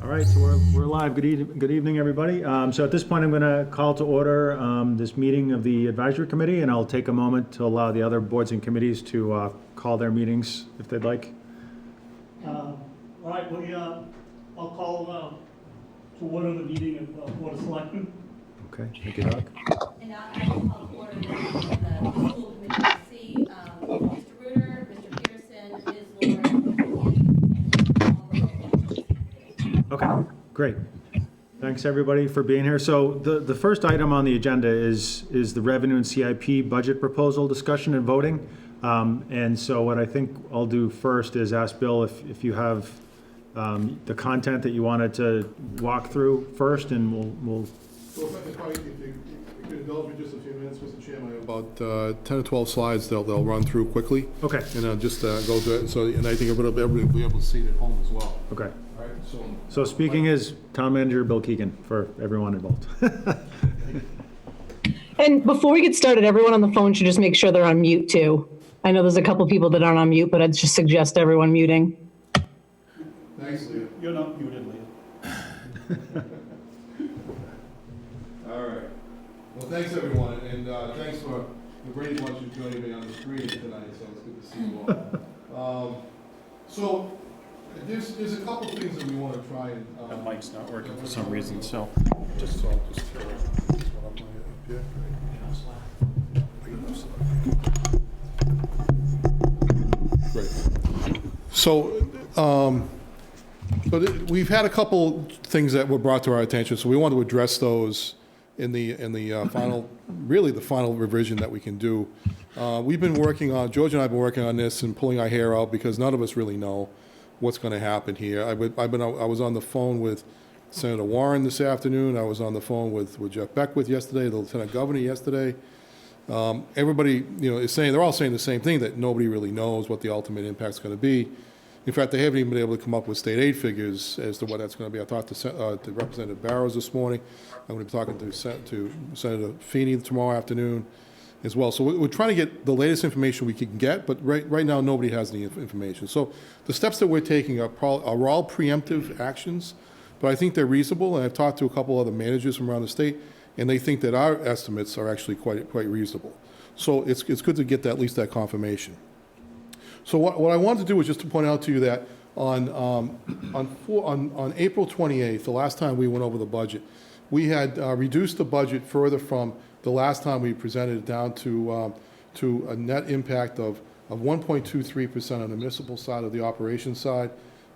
right, so we're live. Good evening, everybody. So at this point, I'm going to call to order this meeting of the advisory committee, and I'll take a moment to allow the other boards and committees to call their meetings if they'd like. All right, I'll call to order the meeting of Board of Selectmen. Okay, thank you, Doc. And I will call to order the school committee to see Mr. Reuter, Mr. Peterson, Ms. Lord, Okay, great. Thanks, everybody, for being here. So the first item on the agenda is the revenue and CIP budget proposal discussion and voting. And so what I think I'll do first is ask Bill if you have the content that you wanted to walk through first, and we'll. So if you could indulge me just a few minutes, Mr. Chairman, I have about 10 or 12 slides they'll run through quickly. Okay. And I'll just go through it. So, and I think everybody will be able to see it at home as well. Okay. All right. So speaking is Town Manager Bill Keegan for everyone involved. And before we get started, everyone on the phone should just make sure they're on mute too. I know there's a couple people that aren't on mute, but I'd just suggest everyone muting. Thanks, Leah. You're not muted, Leah. All right. Well, thanks, everyone. And thanks for the Brady Bunch of joining me on the screen tonight. So it's good to see you all. So there's a couple things that we want to try and. That mic's not working for some reason, so. I'll just throw this one up here. Great. So, we've had a couple things that were brought to our attention, so we want to address those in the final, really the final revision that we can do. We've been working on, George and I have been working on this and pulling our hair out because none of us really know what's going to happen here. I was on the phone with Senator Warren this afternoon. I was on the phone with Jeff Beckwith yesterday, the Lieutenant Governor yesterday. Everybody, is saying, they're all saying the same thing, that nobody really knows what the ultimate impact's going to be. In fact, they haven't even been able to come up with state aid figures as to what that's going to be. I talked to Representative Barrows this morning. I'm going to be talking to Senator Feeney tomorrow afternoon as well. So we're trying to get the latest information we can get, but right now nobody has any information. So the steps that we're taking are all preemptive actions, but I think they're reasonable. And I've talked to a couple other managers from around the state, and they think that our estimates are actually quite reasonable. So it's good to get at least that confirmation. So what I wanted to do was just to point out to you that on April 28th, the last time we went over the budget, we had reduced the budget further from the last time we presented it down to a net impact of 1.23% on the municipal side of the operations side.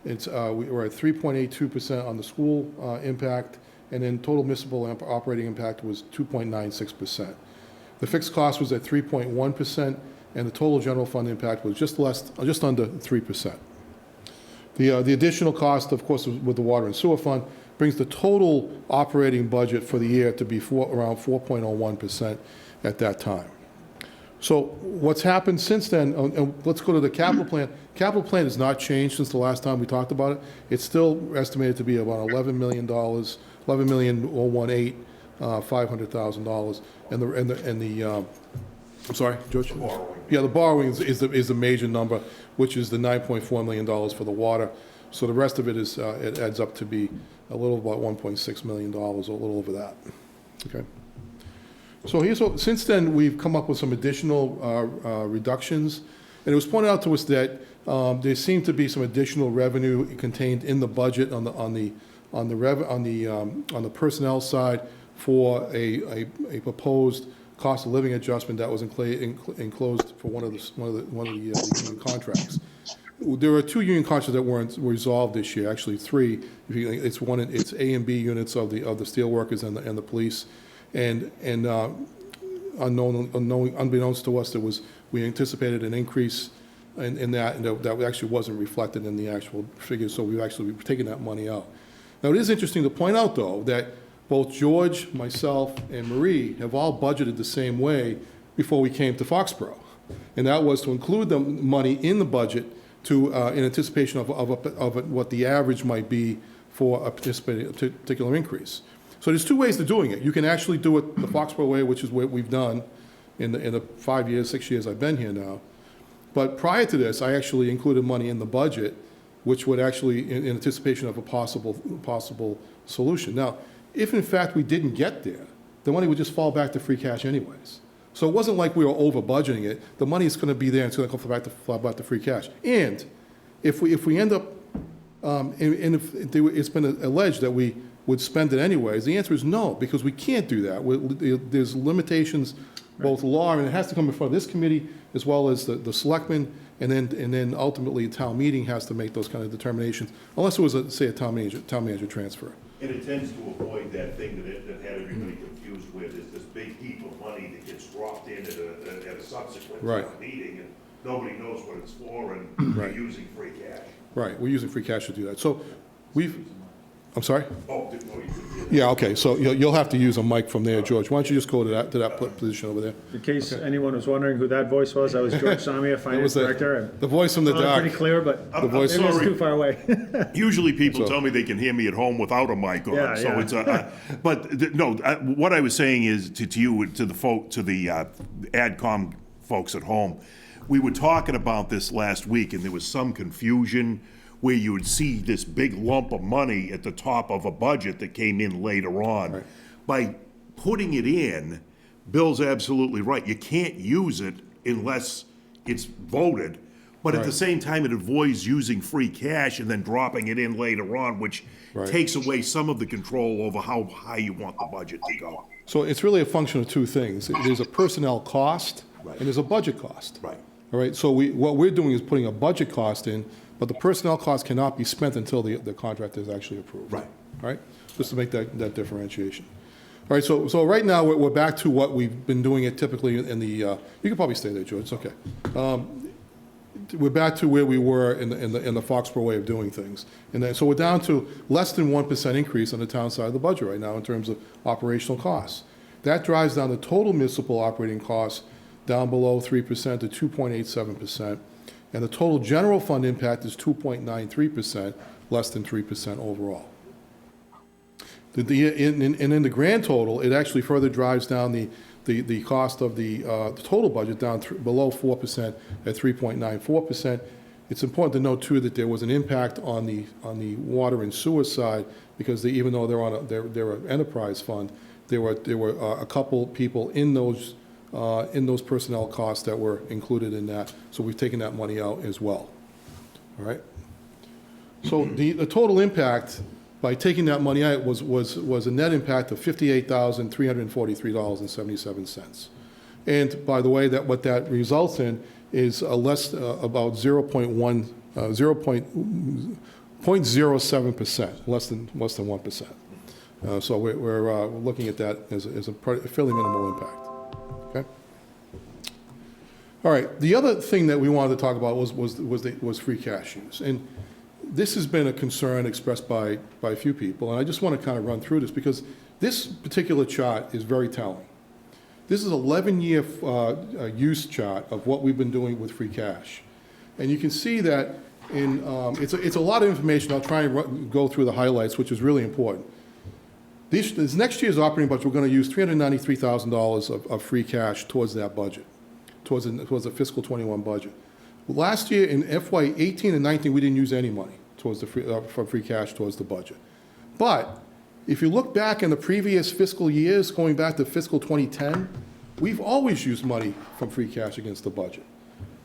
We're at 3.82% on the school impact, and then total municipal operating impact was 2.96%. The fixed cost was at 3.1%. And the total general fund impact was just under 3%. The additional cost, of course, with the water and sewer fund, brings the total operating budget for the year to be around 4.01% at that time. So what's happened since then, and let's go to the capital plan. Capital plan has not changed since the last time we talked about it. It's still estimated to be about $11 million, $11,005,000, and the I'm sorry, George? Yeah, the borrowing is the major number, which is the $9.4 million for the water. So the rest of it is it adds up to be a little about $1.6 million, or a little over that. Okay. So since then, we've come up with some additional reductions, and it was pointed out to us that there seemed to be some additional revenue contained in the budget on the personnel side for a proposed cost of living adjustment that was enclosed for one of the union contracts. There are 2 union contracts that weren't resolved this year, actually 3. It's A and B units of the steel workers and the police, and unbeknownst to us, we anticipated an increase in that, and that actually wasn't reflected in the actual figures. So we've taken that money out. Now it is interesting to point out, though, that both George, myself, and Marie have all budgeted the same way before we came to Foxboro. And that was to include the money in the budget in anticipation of what the average might be for a particular increase. So there's 2 ways to doing it. You can actually do it the Foxboro way, which is what we've done in the 6 years I've been here now. But prior to this, I actually included money in the budget which would actually, in anticipation of a possible solution. Now, if in fact we didn't get there, the money would just fall back to free cash anyways. So it wasn't like we were over budgeting it. The money is going to be there, and it's going to fall back to free cash. And if we end up, and if it's been alleged that we would spend it anyways, the answer is no, because we can't do that. There's limitations, both law, and it has to come before this committee as well as the selectmen, and then ultimately town meeting has to make those kind of determinations, unless it was, say, a town manager transfer. And it tends to avoid that thing that had everybody confused with, is this big heap of money that gets dropped in at a subsequent Right. meeting, and nobody knows what it's for, and you're Right. using free cash. Right, we're using free cash to do that. So I'm sorry? Oh, didn't know you could do that. Yeah, okay, so you'll have to use a mic from there, George. Why don't you just go to that position over there? In case anyone was wondering who that voice was, I was George Samia, Finance Director. The voice from the Sounded dark. pretty clear, but I'm voice- maybe it's sorry. too far away. Usually people So- tell me they can hear me at home without a mic on, Yeah, so yeah. it's what I was saying is to you, to the AdCom folks at home, we were talking about this last week, and there was some confusion where you would see this big lump of money at the top of a budget that came in later on. Right. By putting it in, Bill's absolutely right. You can't use it unless it's voted. But at the Right. same time, it avoids using free cash and then dropping it in later on, which Right. takes away some of the control over how high you want the budget to go. So it's really a function of two things. There's a personnel cost, Right. and there's a budget cost. Right. All right, so what we're doing is putting a budget cost in, but the personnel cost cannot be spent until the contract is actually approved. Right. All right, just to make that differentiation. All right, so right now, we're back to what we've been doing it typically in the, you can probably stay there, George, it's okay. We're back to where we were in the Foxboro way of doing things. And then, so we're down to less than 1% increase on the town side of the budget right now in terms of operational costs. That drives down the total municipal operating costs down below 3% to 2.87%. And the total general fund impact is 2.93%, less than 3% overall. And in the grand total, it actually further drives down the cost of the total budget down below 4% at 3.94%. It's important to note, too, that there was an impact on the water and sewer side, because even though they're an enterprise fund, there were a couple people in those personnel costs that were included in that, so we've taken that money out as well. All right? So the total impact by taking that money out was a net impact of $58,343.77. And by the way, what that results in is about 0.07%, less than 1%. So we're looking at that as a fairly minimal impact. Okay. All right. The other thing that we wanted to talk about was free cash use, and this has been a concern expressed by a few people, and I just want to kind of run through this because this particular chart is very telling. This is an 11-year use chart of what we've been doing with free cash, and you can see that it's a lot of information. I'll try and go through the highlights, which is really important. This next year's operating budget, we're going to use $393,000 of free cash towards that budget, towards the fiscal 21 budget. Last year in FY 18 and 19, we didn't use any money towards for free cash towards the budget. But if you look back in the previous fiscal years, going back to fiscal 2010, we've always used money from free cash against the budget.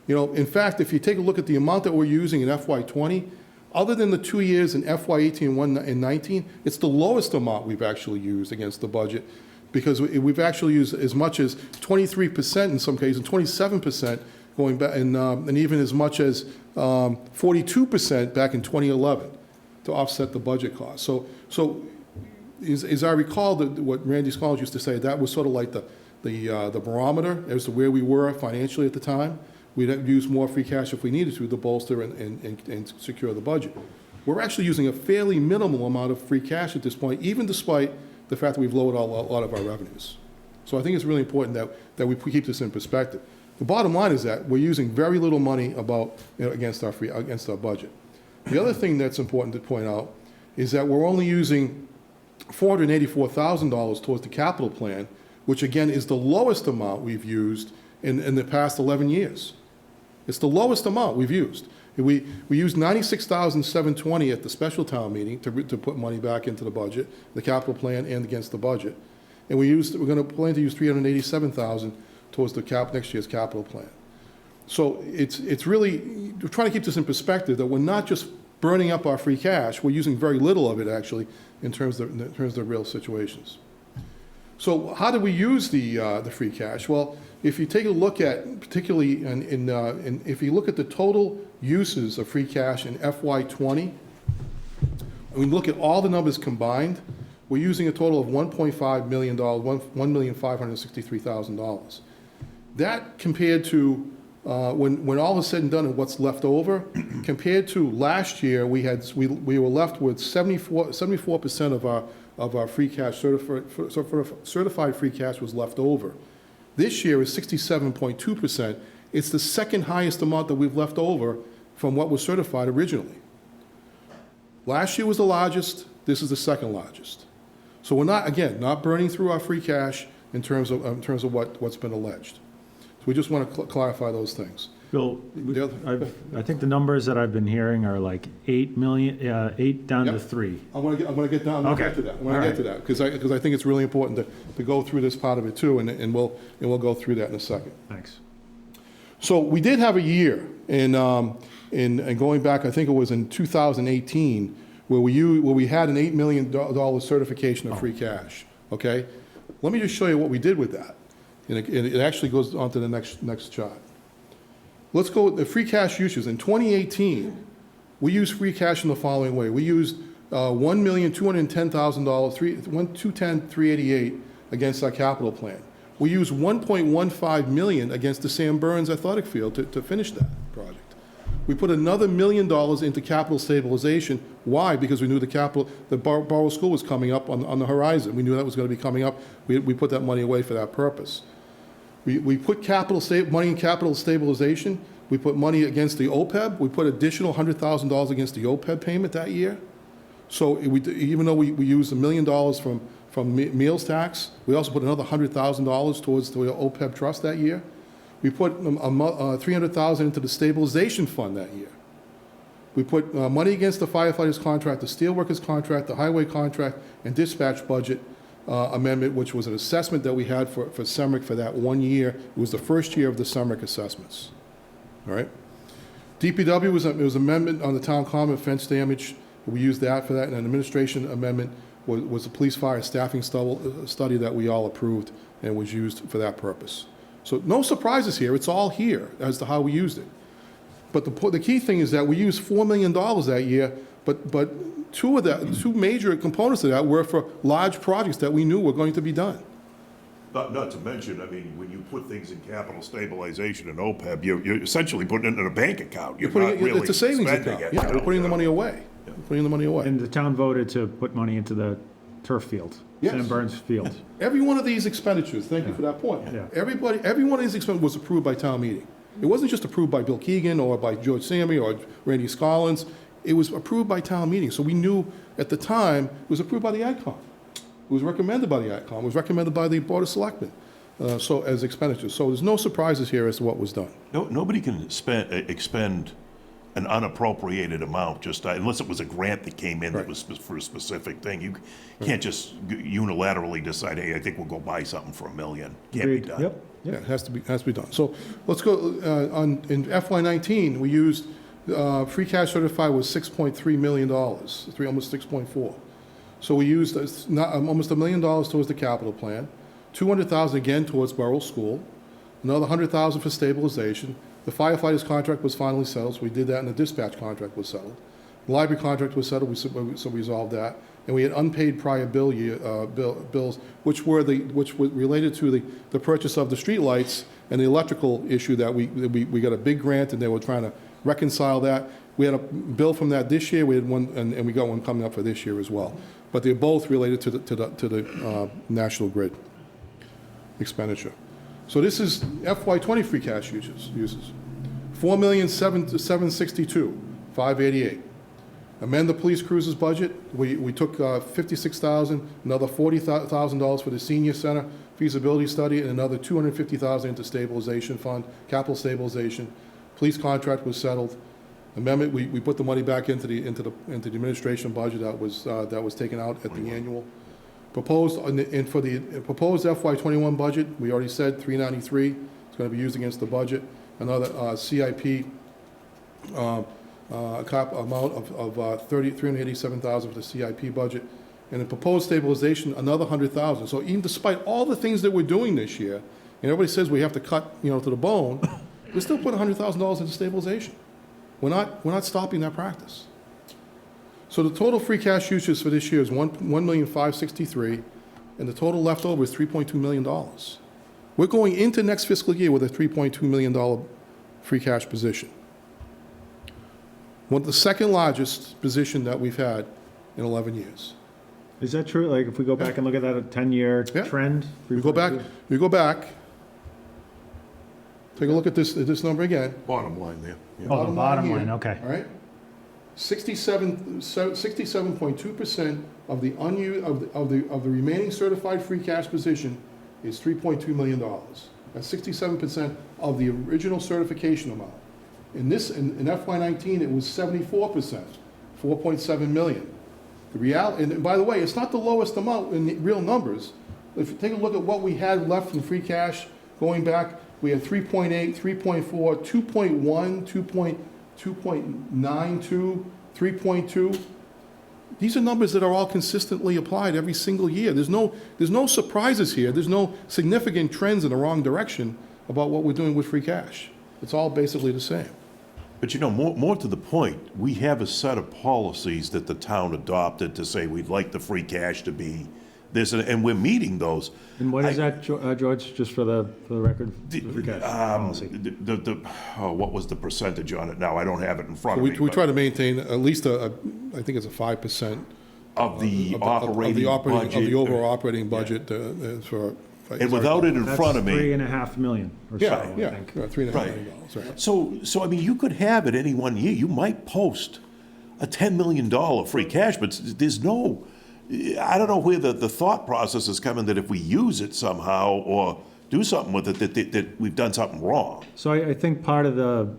You know, in fact, if you take a look at the amount that we're using in FY 20, other than the 2 years in FY 18 and 19, it's the lowest amount we've actually used against the budget, because we've actually used as much as 23% in some cases, and 27% going back, and even as much as 42% back in 2011 to offset the budget cost. So as I recall, what Randy Scholars used to say, that was sort of like the barometer as to where we were financially at the time. We'd use more free cash if we needed to bolster and secure the budget. We're actually using a fairly minimal amount of free cash at this point, even despite the fact that we've lowered a lot of our revenues. So I think it's really important that we keep this in perspective. The bottom line is that we're using very little money against our budget. The other thing that's important to point out is that we're only using $484,000 towards the capital plan, which again is the lowest amount we've used in the past 11 years. It's the lowest amount we've used. We used $96,720 at the special town meeting to put money back into the budget, the capital plan and against the budget. And we're going to plan to use $387,000 towards the next year's capital plan. So it's really, we're trying to keep this in perspective, that we're not just burning up our free cash, we're using very little of it actually in terms of the real situations. So how do we use the free cash? Well, if you take a look at, particularly if you look at the total uses of free cash in FY20, and we look at all the numbers combined, we're using a total of $1.5 million, $1,563,000. That compared to when all is said and done and what's left over, compared to last year, we were left with 74% of our free cash, certified free cash was left over. This year is 67.2%. It's the second highest amount that we've left over from what was certified originally. Last year was the largest, this is the second largest. So we're not burning through our free cash in terms of what's been alleged. So we just want to clarify those things. Bill, I think the numbers that I've been hearing are like 8 million, 8 down to Yep. 3. I'm going to get down. I'm Okay. going to get to that. I'm going All to right. get to that because I think it's really important to go through this part of it too, and we'll go through that in a second. Thanks. So we did have a year in going back, I think it was in 2018, where we had an $8 million certification of free cash. Okay, let me just show you what we did with that, and it actually goes on to the next chart. Let's go with the free cash uses. In 2018, we used free cash in the following way. We used $1,210,000, $1,210,388 against our capital plan. We used $1.15 million against the Sam Burns Athletic Field to finish that project. We put another $1 million into capital stabilization. Why? Because we knew the Borough School was coming up on the horizon. We knew that was going to be coming up. We put that money away for that purpose. We put money in capital stabilization. We put money against the OPEB. We put additional $100,000 against the OPEB payment that year. So even though we used $1 million from meals tax, we also put another $100,000 towards the OPEB trust that year. We put $300,000 into the stabilization fund that year. We put money against the firefighters contract, the steelworkers contract, the highway contract, and dispatch budget amendment, which was an assessment that we had for SEMRIC for that 1 year. It was the first year of the SEMRIC assessments. All right. DPW was an amendment on the town common fence damage. We used that for that, and an administration amendment was a police fire staffing study that we all approved and was used for that purpose. So no surprises here. It's all here as to how we used it. But the key thing is that we used $4 million that year, but two major components of that were for large projects that we knew were going to be done. Not to mention, I mean, when you put things in capital stabilization and OPEB, you're essentially putting it in a bank account. You're not really It's a savings spending account. it. Yeah, we're putting the money away. Yeah. We're putting the money away. And the town voted to put money into the turf field, Yes. Sam Burns Field. Every one of these expenditures, thank you for that point. Yeah. Every one of these expenditures was approved by town meeting. It wasn't just approved by Bill Keegan or by George Sammy or Randy Scollins. It was approved by town meeting. So we knew at the time it was approved by the AdCom. It was recommended by the AdCom. It was recommended by the Board of Selectmen. So as expenditures. So there's no surprises here as to what was done. Nobody can expend an unappropriated amount just unless it was a grant that came in that Right. was for a specific thing. You can't just unilaterally decide, hey, I think we'll go buy something for $1 million. Can't be Agreed. done. Yep. Yeah, it has to be done. So let's go, in FY19, we used, free cash certified was $6.3 million, almost 6.4. So we used almost $1 million towards the capital plan, $200,000 again towards Borough School, another $100,000 for stabilization. The firefighters contract was finally settled, so we did that, and the dispatch contract was settled. The library contract was settled, so we resolved that. And we had unpaid prior bills, which were related to the purchase of the streetlights and the electrical issue that we got a big grant, and they were trying to reconcile that. We had a bill from that this year. We had one, and we got one coming up for this year as well. But they're both related to the National Grid expenditure. So this is FY20 free cash uses. $4,762,588. Amend the police cruisers budget. We took $56,000, another $40,000 for the senior center feasibility study, and another $250,000 into stabilization fund, capital stabilization. Police contract was settled. amendment. We put the money back into the administration budget that was taken out at the annual. Proposed, and for the proposed FY '21 budget, we already said 393 is going to be used against the budget. Another CIP amount of $387,000 for the CIP budget. And the proposed stabilization, another 100,000. So even despite all the things that we're doing this year, and everybody says we have to cut, to the bone, we still put $100,000 into stabilization. We're not stopping that practice. So the total free cash usage for this year is $1,563,000, and the total left over is $3.2 million. We're going into next fiscal year with a $3.2 million free cash position. The second largest position that we've had in 11 years. Is that true? Like, if we go back and look at that, a 10-year Yeah. trend? We go back, take a look at this number again. Bottom line there. Yeah. Oh, the bottom here, line, okay. All right? 67.2% of the remaining certified free cash position is $3.2 million. That's 67% of the original certification amount. In FY19, it was 74%, $4.7 million. The reality, and by the way, it's not the lowest amount in the real numbers. If you take a look at what we had left in free cash going back, we had 3.8, 3.4, 2.1, 2.92, 3.2. These are numbers that are all consistently applied every single year. There's no surprises here. There's no significant trends in the wrong direction about what we're doing with free cash. It's all basically the same. But more to the point, we have a set of policies that the town adopted to say we'd like the free cash to be this, and we're meeting those. And what is that, George, just for the record? Free cash policy. What was the percentage on it? Now, I don't have it in front of We me. but try to maintain at least I think it's a 5% Of the of operating budget. of the overall operating budget for. And without it in front of me. That's $3.5 million or so, Yeah, I yeah, think. $3.5 Right. million, right. So I mean, you could have it any one year. You might post a $10 million free cash, but there's no, I don't know where the thought process is coming that if we use it somehow or do something with it, that we've done something wrong. So I think part of the,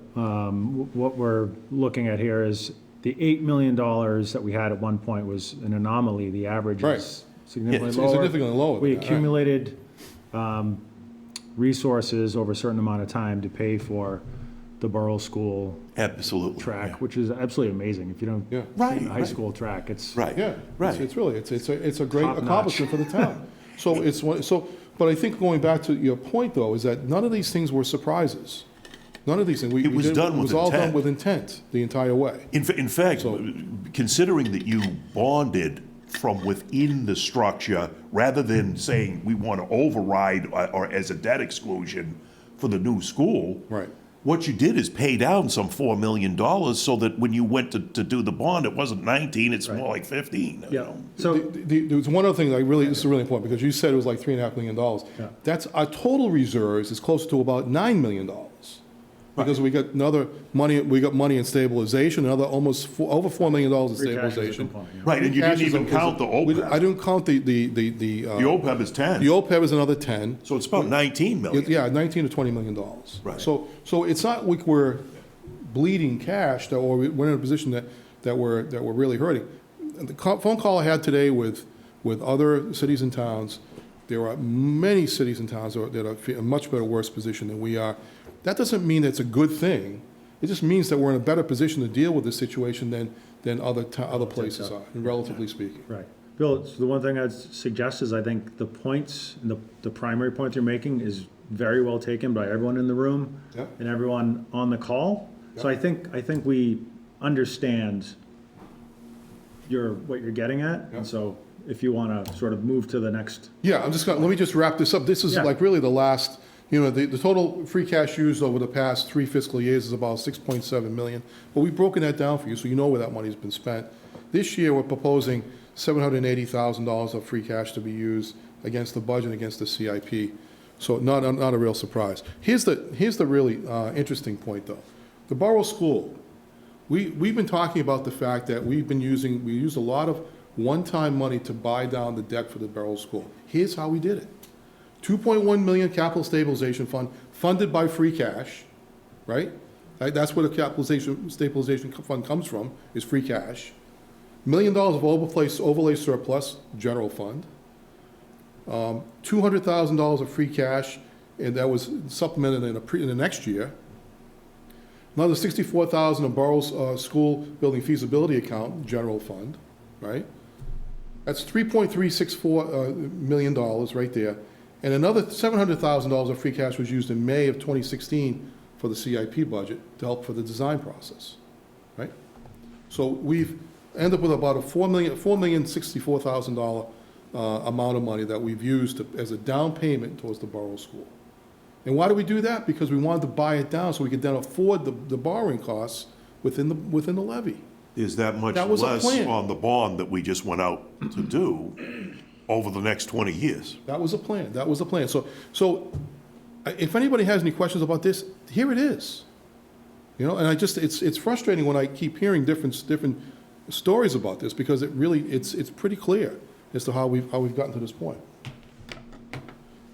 what we're looking at here is the $8 million that we had at one point was an anomaly. The average Right. is significantly It's lower. significantly lower We than that, right. accumulated resources over a certain amount of time to pay for the borough school Absolutely. track, yeah. which is absolutely amazing. If you don't, Yeah. Right, the high right. school track, it's. Right. Yeah, Right. it's really, it's a great Top notch. accomplishment for the town. But I think going back to your point though, is that none of these things were surprises. None of these things. It was done with It was all done intent. with intent the entire way. In fact, So- considering that you bonded from within the structure, rather than saying we want to override or as a debt exclusion for the new school. Right. What you did is pay down some $4 million so that when you went to do the bond, it wasn't 19, it's more like 15. you Yeah, know? so, There was one other thing this is really important, because you said it was like $3.5 million. Yeah. That's, our total reserves is close to about $9 million. Because we got we got money in stabilization, another over $4 million in free cash is a stabilization. component, yeah. Right, and you didn't Cash is even a- count the I OPEB. didn't count the The OPEB is 10, the OPEB is another 10. so it's about 19 million. Yeah, 19 to $20 million. Right. So it's not like we're bleeding cash, or we're in a position that we're really hurting. The phone call I had today with other cities and towns, there are many cities and towns that are in a much better, worse position than we are. That doesn't mean it's a good thing. It just means that we're in a better position to deal with this situation than other places are, relatively speaking. right. Bill, the one thing I'd suggest is I think the points, the primary point you're making is very well taken by everyone in the room Yep. and everyone on the call. So I think we understand what you're getting at. Yep. And so if you want to sort of move to the next, Yeah, let me just wrap this up. This is Yeah. like really the last, the total free cash used over the past 3 fiscal years is about 6.7 million. But we've broken that down for you, so you know where that money's been spent. This year, we're proposing $780,000 of free cash to be used against the budget, against the CIP. So not a real surprise. Here's the really interesting point, though. The borough school, we've been talking about the fact that we used a lot of one-time money to buy down the debt for the borough school. Here's how we did it. 2.1 million capital stabilization fund funded by free cash, right? That's where the stabilization fund comes from, is free cash. $1 million of overlay surplus, general fund. $200,000 of free cash, and that was supplemented in the next year. Another $64,000 of Borough's school building feasibility account, general fund, right? That's $3.364 million right there. And another $700,000 of free cash was used in May of 2016 for the CIP budget to help for the design process, right? So we've ended up with about a $4,064,000 amount of money that we've used as a down payment towards the Borough School. And why do we do that? Because we wanted to buy it down so we could then afford the borrowing costs within the levy. Is that much That was a less plan. on the bond that we just went out to do over the next 20 years? That was a plan. That was a plan. So if anybody has any questions about this, here it is. You know, and it's frustrating when I keep hearing different stories about this, because it's pretty clear as to how we've gotten to this point.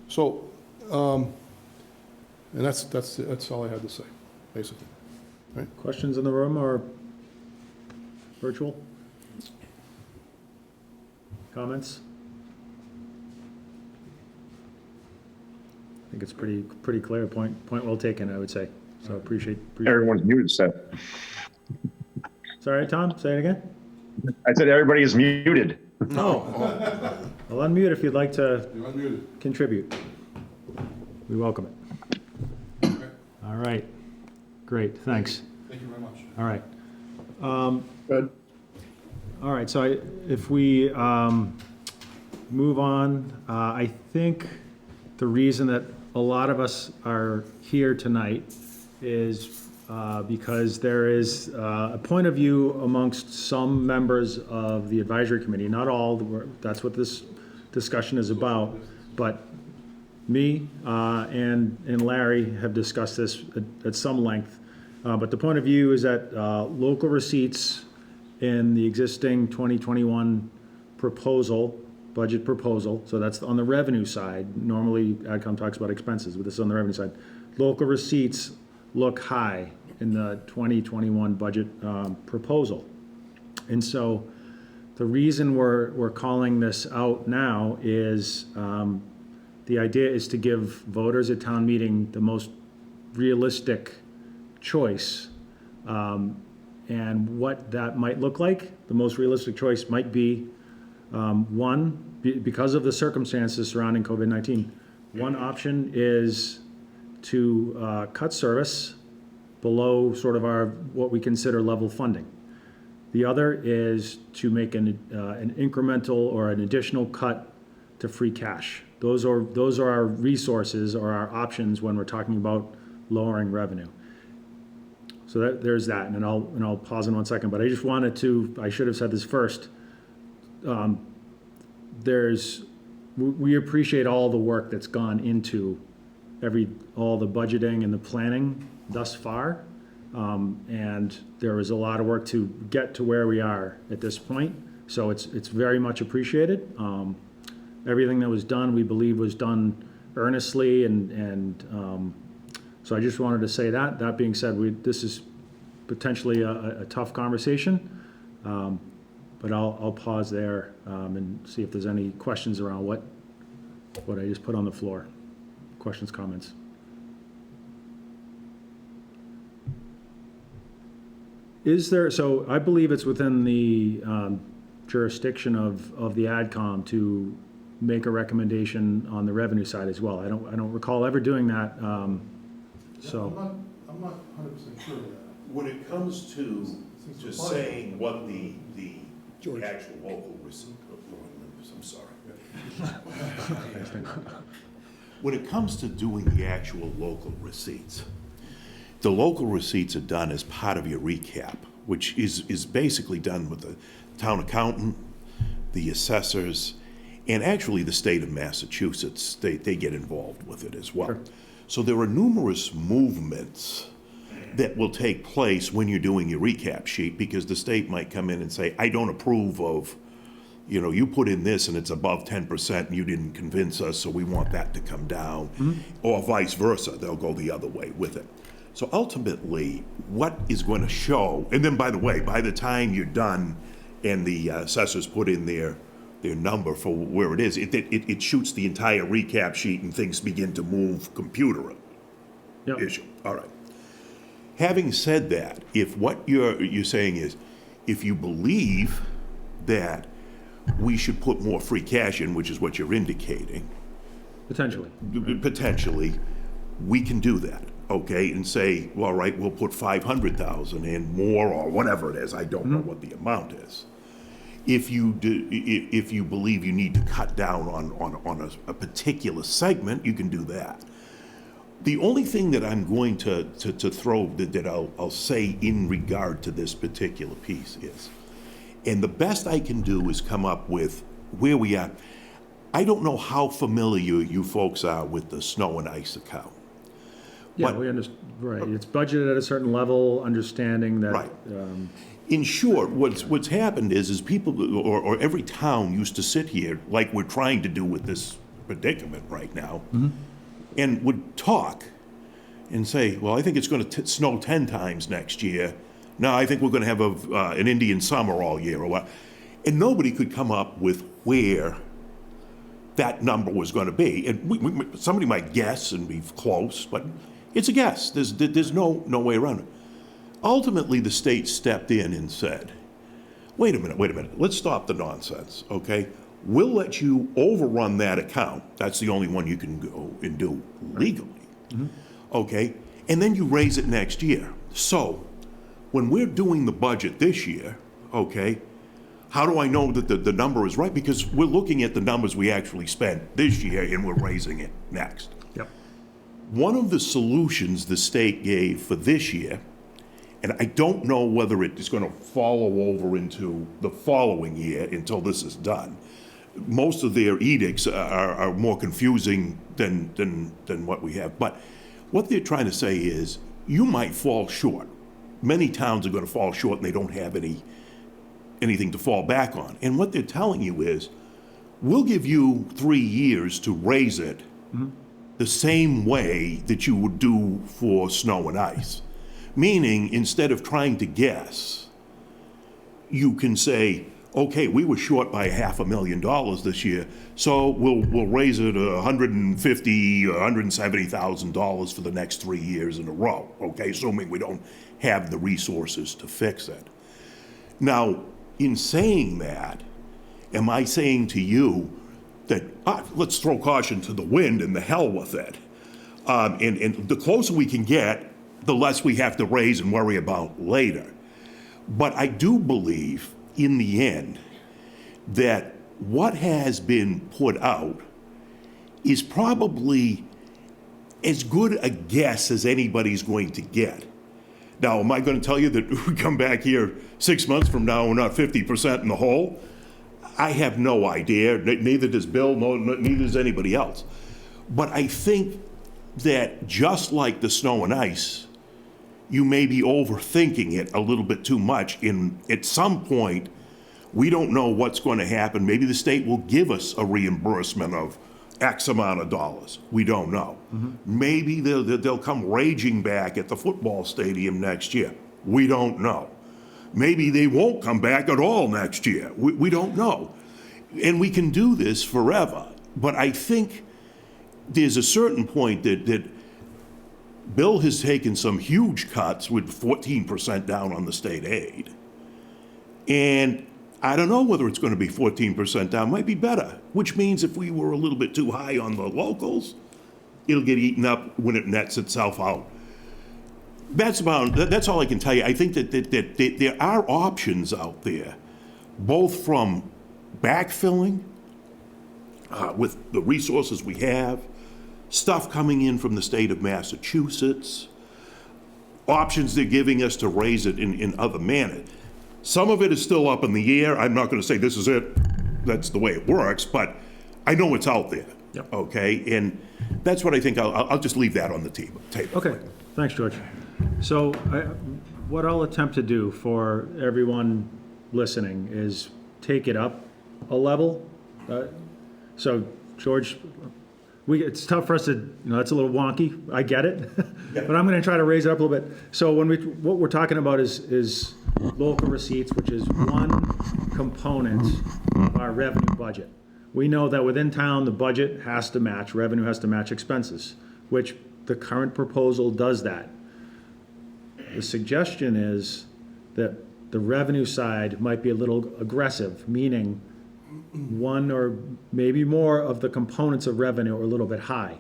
So, and that's all I had to say, basically. Questions in the room or virtual? Comments? I think it's pretty clear. Point well taken, I would say. So appreciate. Everyone's muted, Seth. Sorry, Tom, say it again? I said everybody is muted. No. I'll unmute if you'd like to You're unmuted. contribute. We welcome it. All right. Great, thanks. Thank you very much. All right. Good. All right, so if we move on, I think the reason that a lot of us are here tonight is because there is a point of view amongst some members of the advisory committee, not all, that's what this discussion is about, but me and Larry have discussed this at some length. But the point of view is that local receipts in the existing 2021 proposal, budget proposal, so that's on the revenue side. Normally, AdCom talks about expenses, but this is on the revenue side. Local receipts look high in the 2021 budget proposal. And so the reason we're calling this out now is the idea is to give voters at town meeting the most realistic choice. And what that might look like, the most realistic choice might be, because of the circumstances surrounding COVID-19, one option is to cut service below sort of what we consider level funding. The other is to make an incremental or an additional cut to free cash. Those are our resources or our options when we're talking about lowering revenue. So there's that, and I'll pause in 1 second. But I just wanted to. I should have said this first. We appreciate all the work that's gone into all the budgeting and the planning thus far, and there was a lot of work to get to where we are at this point. So it's very much appreciated. Everything that was done, we believe, was done earnestly, and so I just wanted to say that. That being said, this is potentially a tough conversation, but I'll pause there and see if there's any questions around what I just put on the floor. Questions, comments? So I believe it's within the jurisdiction of the AdCom to make a recommendation on the revenue side as well. I don't recall ever doing that. So I'm not 100% sure of that. When it comes to saying what the actual local receipt, I'm sorry. When it comes to doing the actual local receipts, the local receipts are done as part of your recap, which is basically done with the town accountant, the assessors, and actually the state of Massachusetts. They get involved with it as well. Sure. So there are numerous movements that will take place when you're doing your recap sheet, because the state might come in and say, I don't approve of, you put in this and it's above 10% and you didn't convince us, so we want that to come down. Or vice versa, they'll go the other way with it. So ultimately, what is going to show, and then by the way, by the time you're done and the assessors put in their number for where it is, it shoots the entire recap sheet and things begin to move computer Yep. issue. All right. Having said that, if what you're saying is, if you believe that we should put more free cash in, which is what you're indicating, potentially, we can do that, okay? And say, well, all right, we'll put 500,000 in more or whatever it is. I don't know what the amount is. If you believe you need to cut down on a particular segment, you can do that. The only thing that I'm going to throw that I'll say in regard to this particular piece is, and the best I can do is come up with where we are. I don't know how familiar you folks are with the snow and ice account. Yeah, But- we understand, right. It's budgeted at a certain level, understanding that. Right. In short, what's happened is people, or every town used to sit here, like we're trying to do with this predicament right now, and would talk and say, well, I think it's going to snow 10 times next year. No, I think we're going to have an Indian summer all year or what. And nobody could come up with where that number was going to be. And somebody might guess and be close, but it's a guess. There's no way around it. Ultimately, the state stepped in and said, wait a minute, let's stop the nonsense, okay? We'll let you overrun that account. That's the only one you can go and do legally, okay? And then you raise it next year. So when we're doing the budget this year, okay, how do I know that the number is right? Because we're looking at the numbers we actually spent this year and we're raising it next. Yep. One of the solutions the state gave for this year, and I don't know whether it is going to follow over into the following year until this is done. Most of their edicts are more confusing than what we have. But what they're trying to say is, you might fall short. Many towns are going to fall short and they don't have anything to fall back on. And what they're telling you is, we'll give you 3 years to raise it the same way that you would do for snow and ice. Meaning, instead of trying to guess, you can say, okay, we were short by $500,000 this year, so we'll raise it $150,000 or $170,000 for the next 3 years in a row, okay, assuming we don't have the resources to fix it. Now, in saying that, am I saying to you that, let's throw caution to the wind and the hell with it? And the closer we can get, the less we have to raise and worry about later. But I do believe, in the end, that what has been put out is probably as good a guess as anybody's going to get. Now, am I going to tell you that we come back here 6 months from now and we're not 50% in the hole? I have no idea. Neither does Bill, neither does anybody else. But I think that just like the snow and ice, you may be overthinking it a little bit too much. At some point, we don't know what's going to happen. Maybe the state will give us a reimbursement of X amount of dollars. We don't know. Maybe they'll come raging back at the football stadium next year. We don't know. Maybe they won't come back at all next year. We don't know. And we can do this forever. But I think there's a certain point that Bill has taken some huge cuts with 14% down on the state aid. And I don't know whether it's going to be 14% down. Might be better, which means if we were a little bit too high on the locals, it'll get eaten up when it nets itself out. That's all I can tell you. I think that there are options out there, both from backfilling with the resources we have, stuff coming in from the state of Massachusetts, options they're giving us to raise it in other manners. Some of it is still up in the air. I'm not going to say this is it, that's the way it works, but I know it's out there. Yep. Okay? And that's what I think. I'll just leave that on the table. Okay, thanks, George. So what I'll attempt to do for everyone listening is take it up a level. So, George, it's tough for us to, that's a little wonky, I get it, but I'm gonna try to raise it up a little bit. So what we're talking about is local receipts, which is one component of our revenue budget. We know that within town, the budget has to match, revenue has to match expenses, which the current proposal does that. The suggestion is that the revenue side might be a little aggressive, meaning one or maybe more of the components of revenue are a little bit high.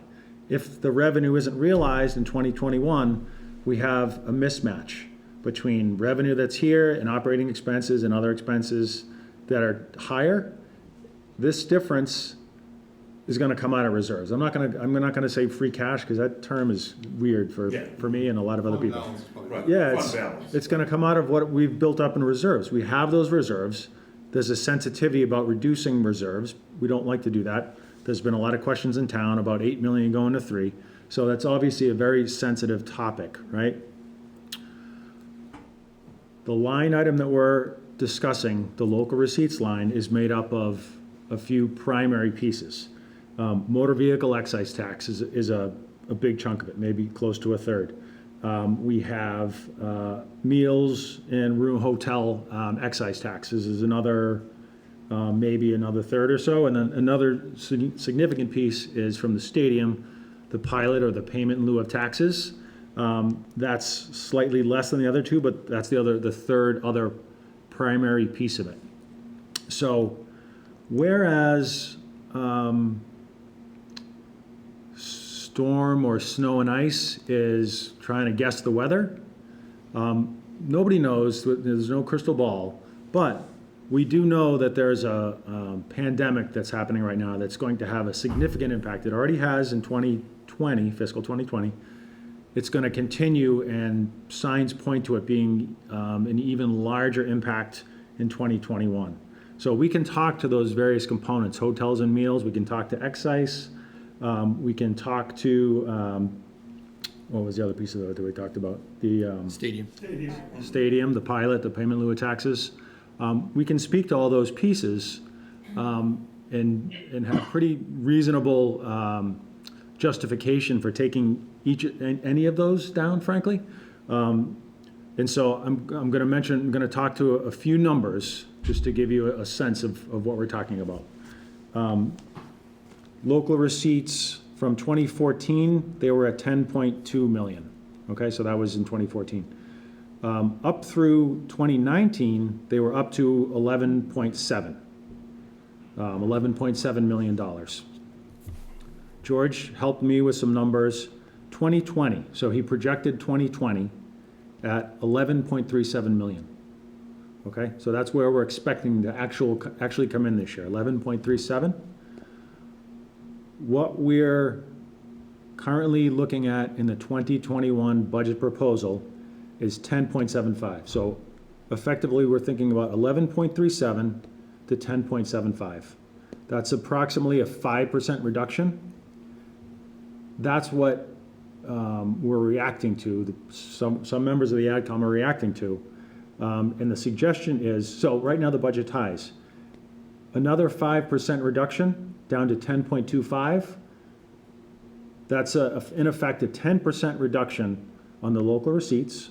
If the revenue isn't realized in 2021, we have a mismatch between revenue that's here and operating expenses and other expenses that are higher. This difference is gonna come out of reserves. I'm not gonna say free cash, because that term is weird for me and a lot of other people. Right. Yeah, Fund balance. it's gonna come out of what we've built up in reserves. We have those reserves. There's a sensitivity about reducing reserves. We don't like to do that. There's been a lot of questions in town about 8 million going to 3. So that's obviously a very sensitive topic, right? The line item that we're discussing, the local receipts line, is made up of a few primary pieces. Motor vehicle excise tax is a big chunk of it, maybe close to a third. We have meals and room hotel excise taxes is another, maybe another third or so. And then another significant piece is from the stadium, the pilot or the payment in lieu of taxes. That's slightly less than the other two, but that's the third other primary piece of it. So whereas storm or snow and ice is trying to guess the weather, nobody knows, there's no crystal ball, but we do know that there's a pandemic that's happening right now that's going to have a significant impact. It already has in 2020, fiscal 2020. It's going to continue, and signs point to it being an even larger impact in 2021. So we can talk to those various components, hotels and meals, we can talk to excise, we can talk to, what was the other piece of it that we talked about? The stadium, the pilot, the payment in lieu of taxes. We can speak to all those pieces and have pretty reasonable justification for taking any of those down, frankly. And so I'm going to talk to a few numbers just to give you a sense of what we're talking about. Local receipts from 2014, they were at 10.2 million. Okay, so that was in 2014. Up through 2019, they were up to 11.7 million dollars. George helped me with some numbers. 2020, so he projected 2020 at 11.37 million. Okay, so that's where we're expecting to actually come in this year, 11.37. What we're currently looking at in the 2021 budget proposal is 10.75. So effectively, we're thinking about 11.37 to 10.75. That's approximately a 5% reduction. That's what we're reacting to. Some members of the AdCom are reacting to. And the suggestion is, so right now the budget ties. Another 5% reduction down to 10.25. That's in effect a 10% reduction on the local receipts.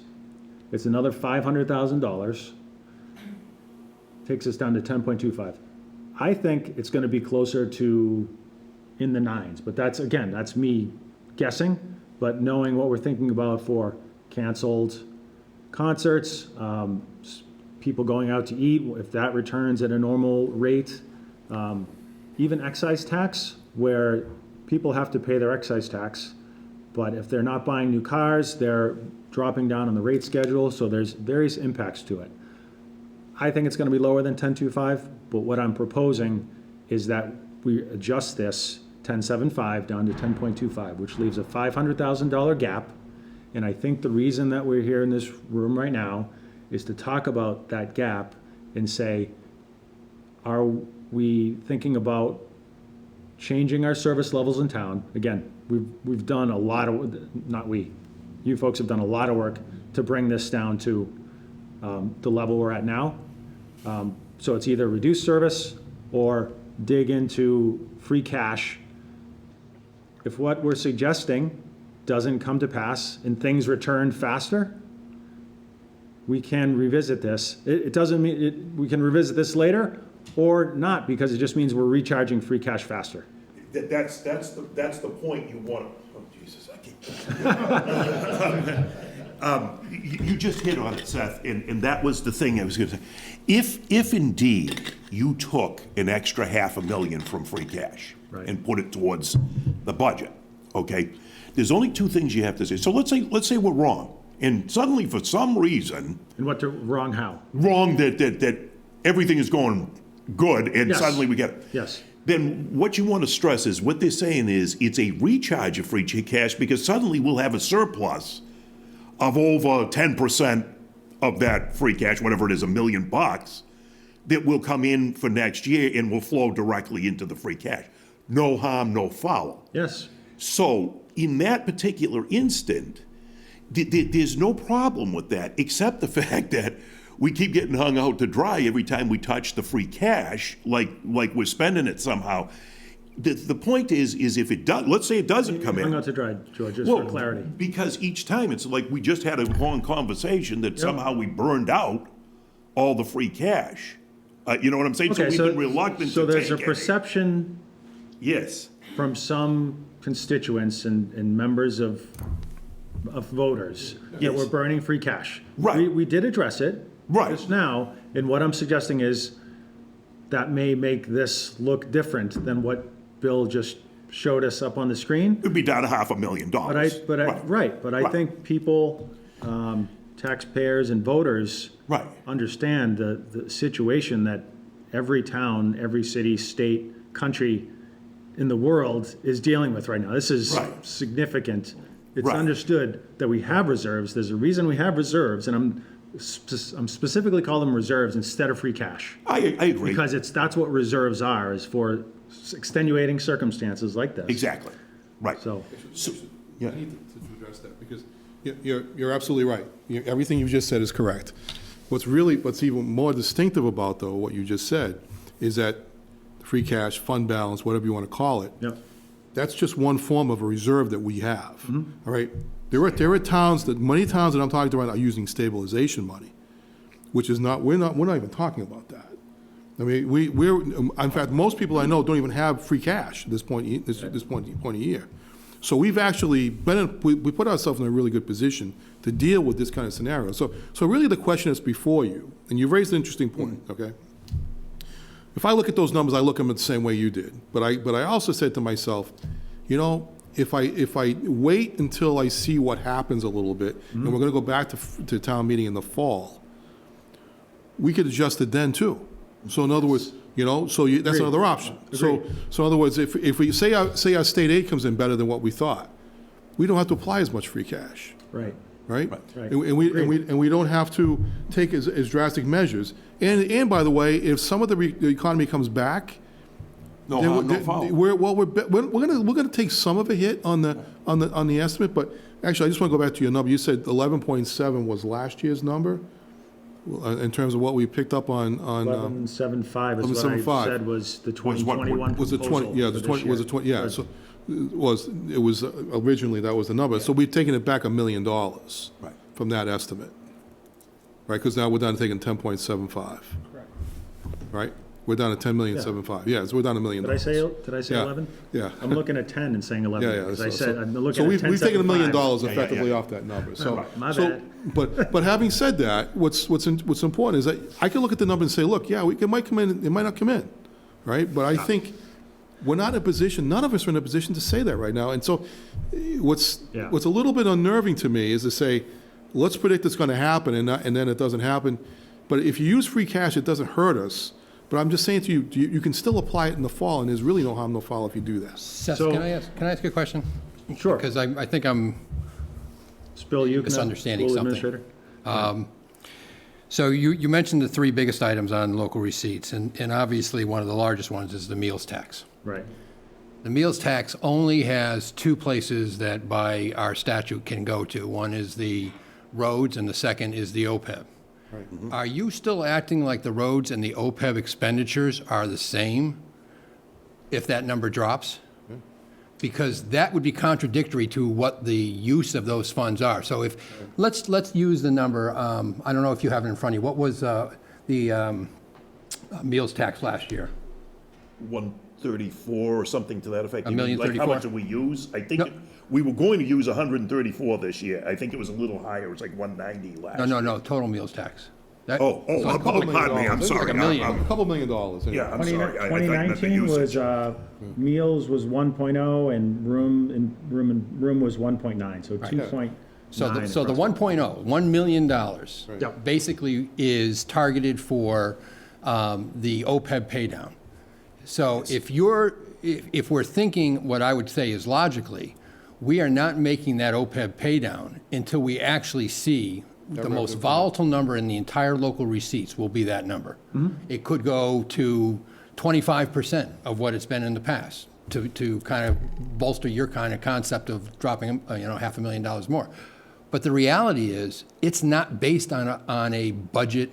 It's another $500,000. Takes us down to 10.25. I think it's going to be closer to in the nines, but that's me guessing, but knowing what we're thinking about for canceled concerts, people going out to eat, if that returns at a normal rate, even excise tax, where people have to pay their excise tax, but if they're not buying new cars, they're dropping down on the rate schedule, so there's various impacts to it. I think it's going to be lower than 10.25, but what I'm proposing is that we adjust this 10.75 down to 10.25, which leaves a $500,000 gap. And I think the reason that we're here in this room right now is to talk about that gap and say, are we thinking about changing our service levels in town? Again, we've done a lot of, not we, you folks have done a lot of work to bring this down to the level we're at now. So it's either reduce service or dig into free cash if what we're suggesting doesn't come to pass and things return faster, we can revisit this. It doesn't mean, we can revisit this later or not, because it just means we're recharging free cash faster. That's the point you want. Oh, Jesus, I can't. You just hit on it, Seth, and that was the thing I was gonna say. If indeed you took an extra $500,000 from free cash Right. and put it towards the budget, okay? There's only two things you have to say. So let's say we're wrong, and suddenly for some reason, And what, wrong how? wrong that everything is going good, and Yes. suddenly we get it. Yes. Then what you want to stress is what they're saying is it's a recharge of free cash, because suddenly we'll have a surplus of over 10% of that free cash, whatever it is, $1 million, that will come in for next year and will flow directly into the free cash. No harm, no foul. Yes. So in that particular instant, there's no problem with that, except the fact that we keep getting hung out to dry every time we touch the free cash, like we're spending it somehow. The point is if it does, let's say it doesn't come Hung in. out to dry, George, just for clarity. Because each time, it's like we just had a long conversation that somehow we burned out all the free cash. You know what I'm saying? Okay, So we've been reluctant to so there's a take any. perception Yes, from some constituents and members of voters that Yes. we're burning free cash. Right. We did address it. Right. Just now, and what I'm suggesting is that may make this look different than what Bill just showed us up on the screen. it'd be down to $500,000. But I Right. think people, taxpayers and voters Right. understand the situation that every town, every city, state, country in the world is dealing with right now. This is Right. significant. It's Right. understood that we have reserves. There's a reason we have reserves, and I'm specifically calling them reserves instead of free cash. I agree. Because that's what reserves are, is for extenuating circumstances like this. Exactly, right. So, Yeah. I need to address that, because you're absolutely right. Everything you just said is correct. What's even more distinctive about, though, what you just said, is that free cash, fund balance, whatever you want to call it, yep, that's just one form of a reserve that we have, Mm-hmm. all right? There are towns many towns that I'm talking to right now are using stabilization money, which is we're not even talking about that. I mean, in fact, most people I know don't even have free cash at this point of year. So we've actually we put ourselves in a really good position to deal with this kind of scenario. So really the question is before you, and you've raised an interesting point, okay? If I look at those numbers, I look at them the same way you did. But I also said to myself, you know, if I wait until I see what happens a little bit, and we're going to go back to town meeting in the fall, we could adjust it then too. So in other words, you know, that's Agreed. another option. So in other words, if we say our state aid comes in better than what we thought, we don't have to apply as much free cash. right. Right? Right. And we don't have to take as drastic measures. And by the way, if some of the economy comes back, No then harm, no foul. we're gonna take some of a hit on the estimate. But actually, I just want to go back to your number. You said 11.7 was last year's number in terms of what we picked up on 11.75 is what I 11.75. said was the what- 2021 was it 20? Yeah, proposal for this was it year. 20? Yeah, so it was originally that was the number. So we've taken it back $1 million Right. from that estimate, right? Because now we're down to taking 10.75. Correct. Right? We're down to 10,000,075. Yeah, so we're down $1 million. Did I say 11? Yeah. I'm looking at 10 and saying 11, Yeah, yeah. because I so- said, so- I'm looking So at we've 10.75. taken $1 million yeah, effectively yeah. off that number. So, My so- bad. But having said that, what's important is that I can look at the number and say, look, yeah, it might come in, it might not come in, right? But I think we're not in a position, none of us are in a position to say that right now. And so what's Yeah. a little bit unnerving to me is to say, let's predict it's going to happen, and then it doesn't happen. But if you use free cash, it doesn't hurt us. But I'm just saying to you, you can still apply it in the fall, and there's really no harm, no foul if you do that. Seth, So- can I ask you a question? Sure. Because I think I'm Bill, you can. misunderstanding School something. Administrator? So you mentioned the three biggest items on local receipts, and obviously one of the largest ones is the meals tax. Right. The meals tax only has two places that by our statute can go to. One is the roads, and the second is the OPEB. Are you still acting like the roads and the OPEB expenditures are the same if that number drops? because that would be contradictory to what the use of those funds are. So if, let's use the number, I don't know if you have it in front of you, what was the meals tax last year? 134 or something to that effect. You mean, like, 1,034,000? how much did we use? I think No. we were going to use 134 this year. I think it was a little higher. It was like 190 last year. No, total meals tax. That- Pardon me, I'm sorry. $1 million. A couple $1 million. Anyway. Yeah, I'm sorry. I thought you meant the 2019 was, usage. meals was 1.0 and room was 1.9, so 2.9. So the approximately. 1.0, $1 million, Yep. basically is targeted for the OPEB paydown. So if we're thinking what I would say is logically, we are not making that OPEB paydown until we actually see the most volatile number in the entire local receipts will be that number. It could go to 25% of what it's been in the past to kind of bolster your kind of concept of dropping, $500,000 more. But the reality is, it's not based on a budget,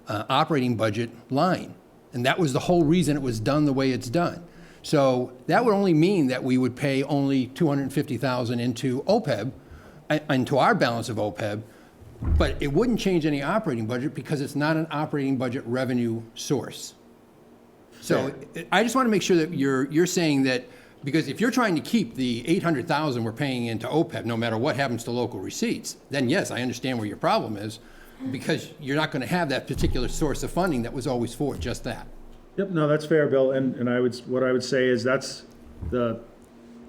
operating budget line. And that was the whole reason it was done the way it's done. So that would only mean that we would pay only $250,000 into OPEB, into our balance of OPEB, but it wouldn't change any operating budget because it's not an operating budget revenue source. So I just want to make sure that you're saying that, because if you're trying to keep the $800,000 we're paying into OPEB, no matter what happens to local receipts, then yes, I understand where your problem is, because you're not going to have that particular source of funding that was always for just that. Yep, no, that's fair, Bill, and what I would say is that's the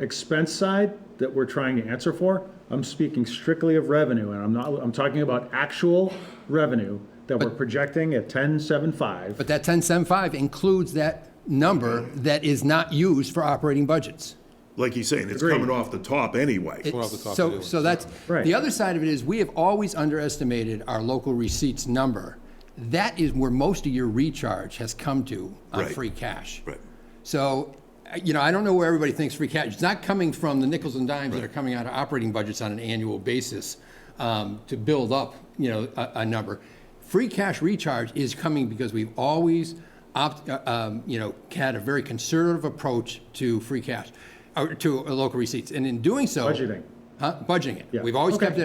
expense side that we're trying to answer for. I'm speaking strictly of revenue, and I'm talking about actual revenue that we're projecting at 10.75. But that 10.75 includes that number that is not used for operating budgets. Like he's saying, it's Agreed. coming off the top anyway. off the top So, anyway. so that's, Right. the other side of it is, we have always underestimated our local receipts number. That is where most of your recharge has come to on Right. free cash. Right. So, I don't know where everybody thinks free cash, it's not coming from the nickels and dimes that are coming out of operating budgets on an annual basis to build up, a number. Free cash recharge is coming because we've always had a very conservative approach to free cash, or to local receipts, and in doing so. Budgeting. Budgeting it. Yeah. We've always Okay. kept it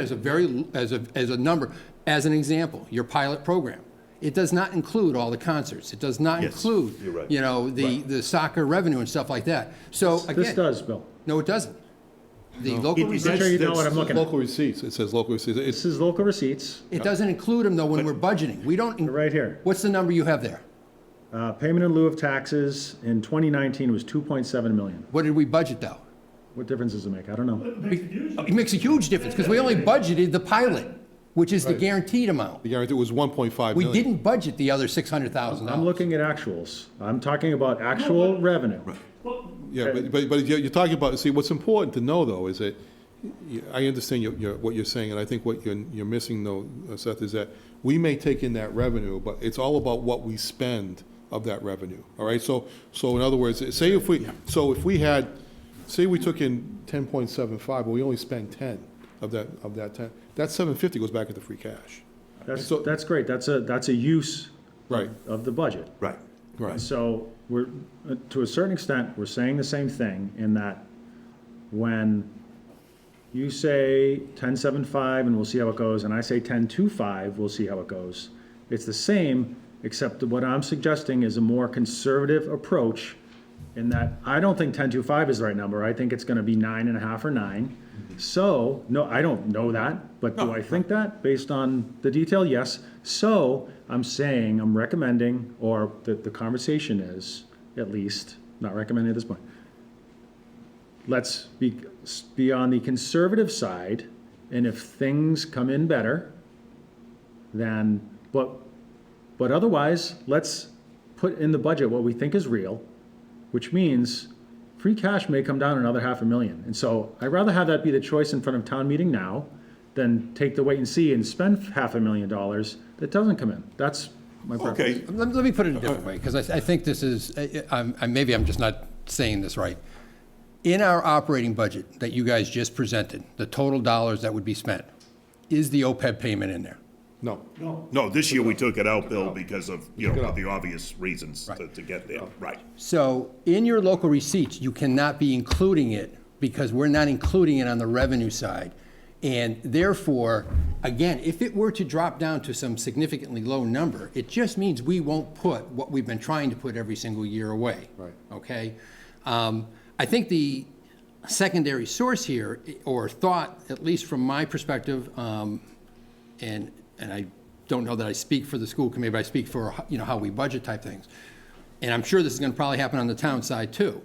as a number. As an example, your pilot program. It does not include all the concerts. It does not Yes, include, you're right. the soccer revenue and stuff like that. So This again, does, Bill. no, it doesn't. The local It- Make receipts, sure you know That's- what I'm looking at. Local receipts, it says local receipts. It's, This is local receipts, it doesn't include them though when we're budgeting. We don't. right here. What's the number you have there? Payment in lieu of taxes in 2019 was 2.7 million. What did we budget though? What difference does it make? I don't know. It makes a huge difference because we only budgeted the pilot, which is the guaranteed amount. the guarantee was 1.5 We million. didn't budget the other $600,000. I'm looking at actuals. I'm talking about actual revenue. Yeah, but you're talking about, see, what's important to know, though, is that, I understand what you're saying, and I think what you're missing, though, Seth, is that we may take in that revenue, but it's all about what we spend of that revenue, all right? So in other words, say if we took in 10.75, but we only spend 10 of that 10, that 750 goes back into free cash. That's great. That's a use Right, of the budget. Right. right. So we're, to a certain extent, we're saying the same thing in that when you say 10.75 and we'll see how it goes, and I say 10.25, we'll see how it goes. It's the same, except that what I'm suggesting is a more conservative approach in that I don't think 10.25 is the right number. I think it's gonna be 9.5 or 9. So, no, I don't know that, but do I think that based on the detail? Yes. So I'm saying, I'm recommending, or the conversation is, at least, not recommending at this point. Let's be on the conservative side, and if things come in better, then, but otherwise, let's put in the budget what we think is real, which means free cash may come down another $500,000. And so I'd rather have that be the choice in front of town meeting now than take the wait and see and spend $500,000 that doesn't come in. That's my preference. Okay, Let me put it a different way, because I think this is, maybe I'm just not saying this right. In our operating budget that you guys just presented, the total dollars that would be spent, is the OPEB payment in there? No, no, this year we took it out, Bill, because of, it out. the obvious reasons to get there, right. So in your local receipts, you cannot be including it because we're not including it on the revenue side. And therefore, again, if it were to drop down to some significantly low number, it just means we won't put what we've been trying to put every single year away. Right. Okay? I think the secondary source here, or thought, at least from my perspective, and I don't know that I speak for the school committee, but I speak for, how we budget type things. And I'm sure this is going to probably happen on the town side too.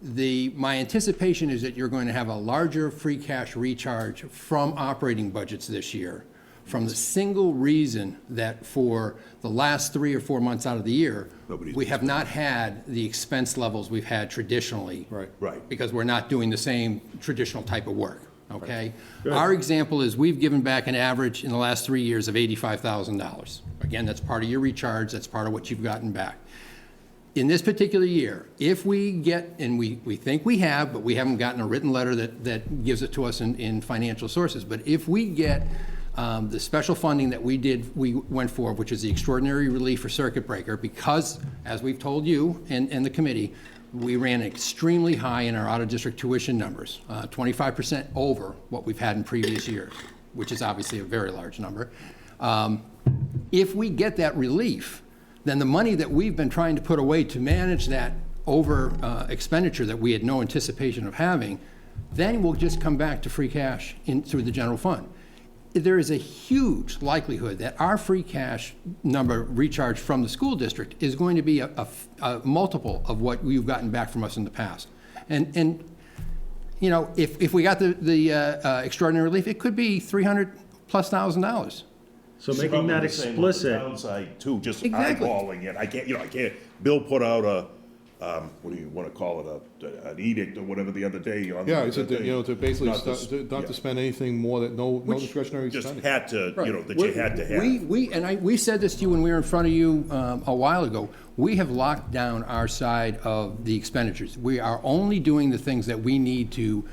My anticipation is that you're going to have a larger free cash recharge from operating budgets this year, from the single reason that for the last 3 or 4 months out of the year, we have not had the expense levels we've had traditionally. Right. Right. Because we're not doing the same traditional type of work, okay? Our example is we've given back an average in the last 3 years of $85,000. Again, that's part of your recharge, that's part of what you've gotten back. In this particular year, if we get, and we think we have, but we haven't gotten a written letter that gives it to us in financial sources, but if we get the special funding that we went for, which is the extraordinary relief for circuit breaker, because, as we've told you and the committee, we ran extremely high in our out-of-district tuition numbers, 25% over what we've had in previous years, which is obviously a very large number. If we get that relief, then the money that we've been trying to put away to manage that over expenditure that we had no anticipation of having, then we'll just come back to free cash through the general fund. There is a huge likelihood that our free cash number recharged from the school district is going to be a multiple of what you've gotten back from us in the past. And if we got the extraordinary relief, it could be $300,000+. So making that explicit. Downside too, just Exactly. eyeballing it. I can't, Bill put out what do you want to call it, an edict or whatever the other day on. Yeah, the it's to basically not to spend anything more that no discretionary Just spending. had to, that you had to have. We said this to you when we were in front of you a while ago. We have locked down our side of the expenditures. We are only doing the things that we need to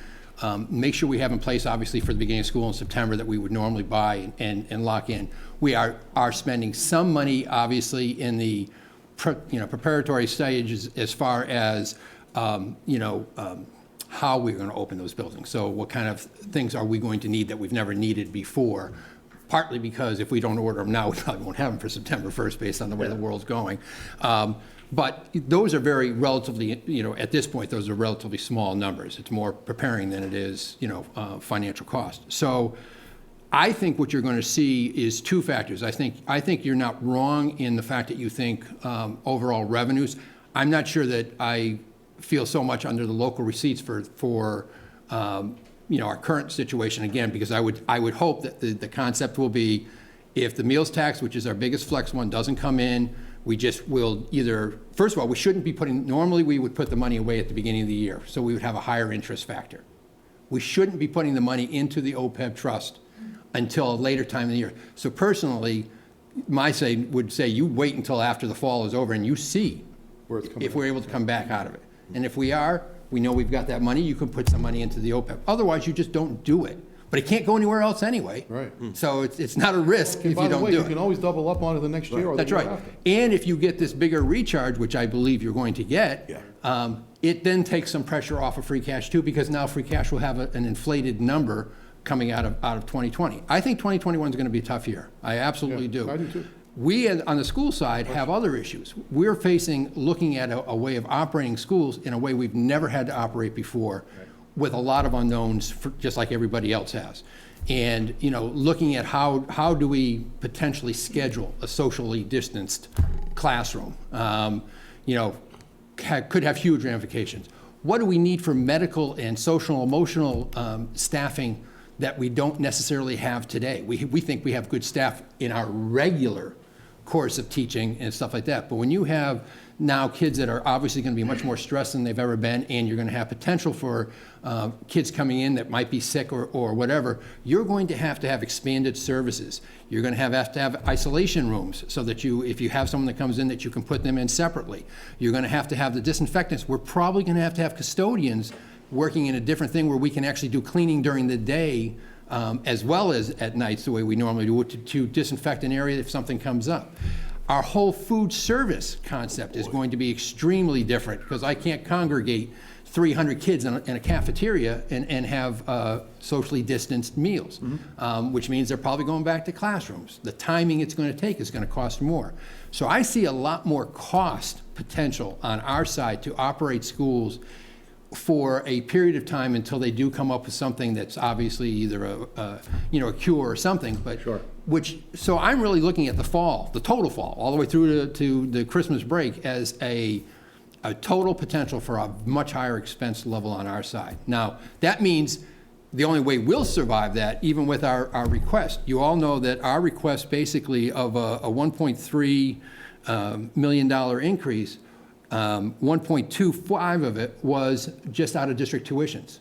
make sure we have in place, obviously, for the beginning of school in September that we would normally buy and lock in. We are spending some money, obviously, in the preparatory stages as far as how we're going to open those buildings. So what kind of things are we going to need that we've never needed before? Partly because if we don't order them now, we probably won't have them for September 1st based on the way the world's going. But those are very relatively, at this point, those are relatively small numbers. It's more preparing than it is, financial cost. So I think what you're going to see is two factors. I think you're not wrong in the fact that you think overall revenues. I'm not sure that I feel so much under the local receipts for our current situation again, because I would hope that the concept will be if the meals tax, which is our biggest flex one, doesn't come in, we just will either, first of all, we shouldn't be normally we would put the money away at the beginning of the year, so we would have a higher interest factor. We shouldn't be putting the money into the OPEB trust until a later time in the year. So personally, would say you wait until after the fall is over and you see if we're able to come back out of it. And if we are, we know we've got that money, you can put some money into the OPEB. Otherwise, you just don't do it. But it can't go anywhere else anyway. Right. So it's not a risk if you don't do you it. can always double up on it the next year or the That's year right. after. And if you get this bigger recharge, which I believe you're going to get, Yeah. it then takes some pressure off of free cash too, because now free cash will have an inflated number coming out of 2020. I think 2021 is going to be a tough year. I absolutely do. I do too. We, on the school side, have other issues. We're looking at a way of operating schools in a way we've never had to operate before, with a lot of unknowns, just like everybody else has. And, looking at how do we potentially schedule a socially distanced classroom, could have huge ramifications. What do we need for medical and social emotional staffing that we don't necessarily have today? We think we have good staff in our regular course of teaching and stuff like that. But when you have now kids that are obviously going to be much more stressed than they've ever been, and you're going to have potential for kids coming in that might be sick or whatever, you're going to have expanded services. You're going to have isolation rooms so that if you have someone that comes in, that you can put them in separately. You're going to have the disinfectants. We're probably going to have custodians working in a different thing where we can actually do cleaning during the day as well as at nights, the way we normally do, to disinfect an area if something comes up. Our whole food service concept is going to be extremely different, because I can't congregate 300 kids in a cafeteria and have socially distanced meals, which means they're probably going back to classrooms. The timing it's going to take is going to cost more. So I see a lot more cost potential on our side to operate schools for a period of time until they do come up with something that's obviously either a cure or something, but Sure. so I'm really looking at the fall, the total fall, all the way through to the Christmas break as a total potential for a much higher expense level on our side. Now, that means the only way we'll survive that, even with our request, you all know that our request basically of a $1.3 million increase, 1.25 of it was just out of district tuitions.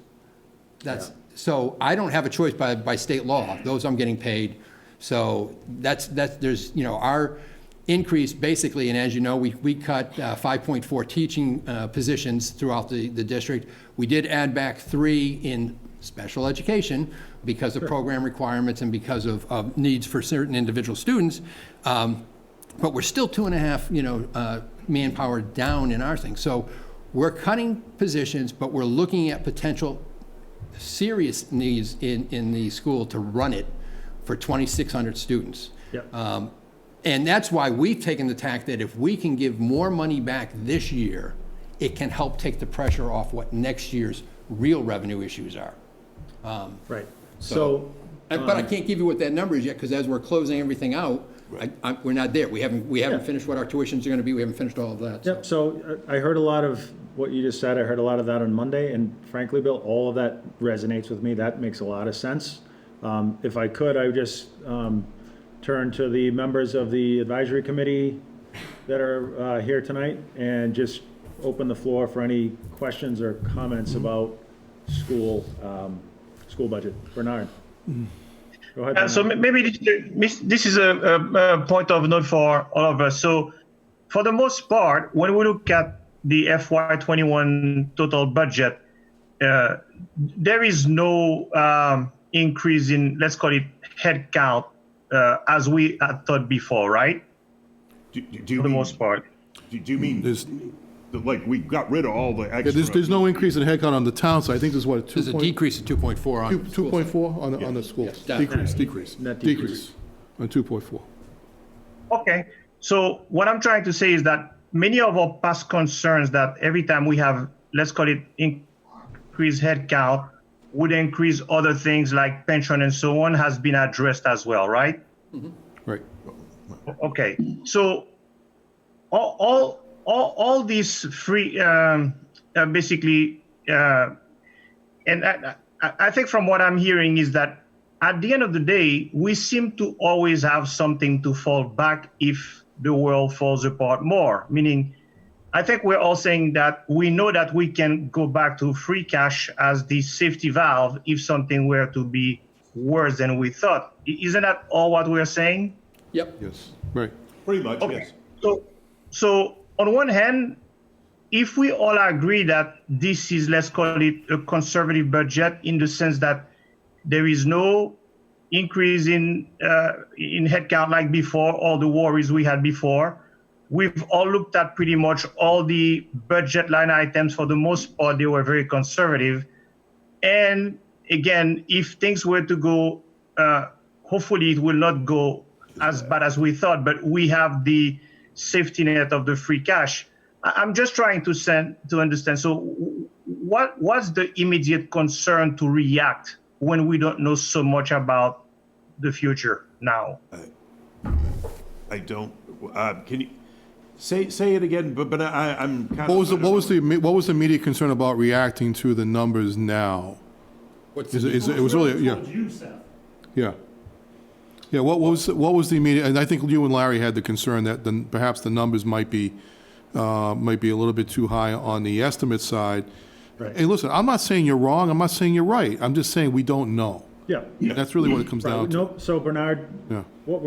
So I don't have a choice by state law. Those I'm getting paid. So there's, our increase basically, and as you know, we cut 5.4 teaching positions throughout the district. We did add back 3 in special education because of program requirements and because of needs for certain individual students. But we're still 2.5, manpower down in our thing. So we're cutting positions, but we're looking at potential serious needs in the school to run it for 2,600 students. Yep. And that's why we've taken the tack that if we can give more money back this year, it can help take the pressure off what next year's real revenue issues are. Right. So, But I can't give you what that number is yet, because as we're closing everything out, we're not there. We haven't finished what our tuitions are going to be. We haven't finished all of that. yep, so I heard a lot of what you just said. I heard a lot of that on Monday, and frankly, Bill, all of that resonates with me. That makes a lot of sense. If I could, I would just turn to the members of the advisory committee that are here tonight and just open the floor for any questions or comments about school budget. Bernard. Go ahead. So maybe this is a point of note for all of us. So for the most part, when we look at the FY21 total budget, there is no increase in, let's call it, head count as we had thought before, right? Do you For the mean, most part. do you mean, like, we got rid of all the extra? There's no increase in headcount on the town side. I think there's what, There's a decrease of 2.4 on. 2.4 on the schools? Yeah. Decrease. Net Decrease on 2.4. Okay. So what I'm trying to say is that many of our past concerns that every time we have, let's call it, increased headcount, would increase other things like pension and so on, has been addressed as well, right? Right. Okay. So all these free, basically, and I think from what I'm hearing is that at the end of the day, we seem to always have something to fall back if the world falls apart more. Meaning, I think we're all saying that we know that we can go back to free cash as the safety valve if something were to be worse than we thought. Isn't that all what we're saying? Yep. Yes, right. Pretty much, Okay. yes. So on one hand, if we all agree that this is, let's call it, a conservative budget in the sense that there is no increase in headcount like before, all the worries we had before, we've all looked at pretty much all the budget line items. For the most part, they were very conservative. And again, if things were to go, hopefully it will not go as bad as we thought, but we have the safety net of the free cash. I'm just trying to understand. So what's the immediate concern to react when we don't know so much about the future now? I don't, can you, say it again, but I'm kind of. What was the immediate concern about reacting to the numbers now? It was really, yeah. You, Seth. Yeah. Yeah, what was the immediate, and I think you and Larry had the concern that perhaps the numbers might be a little bit too high on the estimate side. Right. Hey, listen, I'm not saying you're wrong, I'm not saying you're right, I'm just saying we don't know. Yeah. That's really what it comes down to. Nope. So Bernard, Yeah. what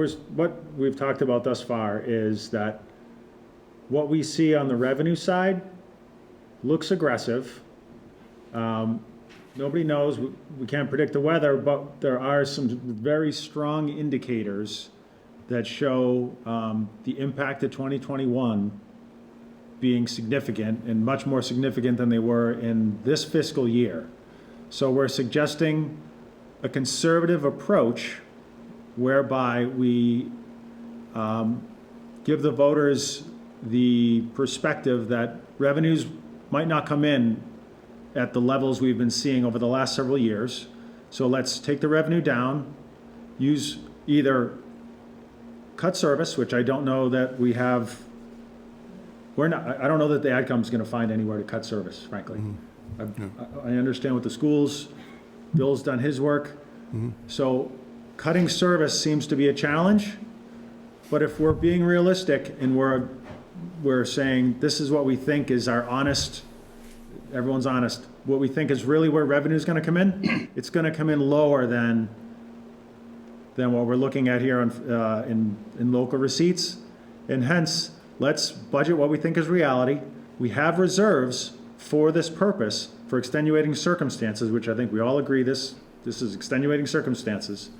we've talked about thus far is that what we see on the revenue side looks aggressive. Nobody knows, we can't predict the weather, but there are some very strong indicators that show the impact of 2021 being significant and much more significant than they were in this fiscal year. So we're suggesting a conservative approach whereby we give the voters the perspective that revenues might not come in at the levels we've been seeing over the last several years. So let's take the revenue down, use either cut service, which I don't know that we have, I don't know that the AdCom is going to find anywhere to cut service, frankly. I understand with the schools, Bill's done his work. So cutting service seems to be a challenge, but if we're being realistic and we're saying this is what we think is our honest, everyone's honest, what we think is really where revenue is going to come in, it's going to come in lower than what we're looking at here in local receipts. And hence, let's budget what we think is reality. We have reserves for this purpose, for extenuating circumstances, which I think we all agree this is extenuating circumstances.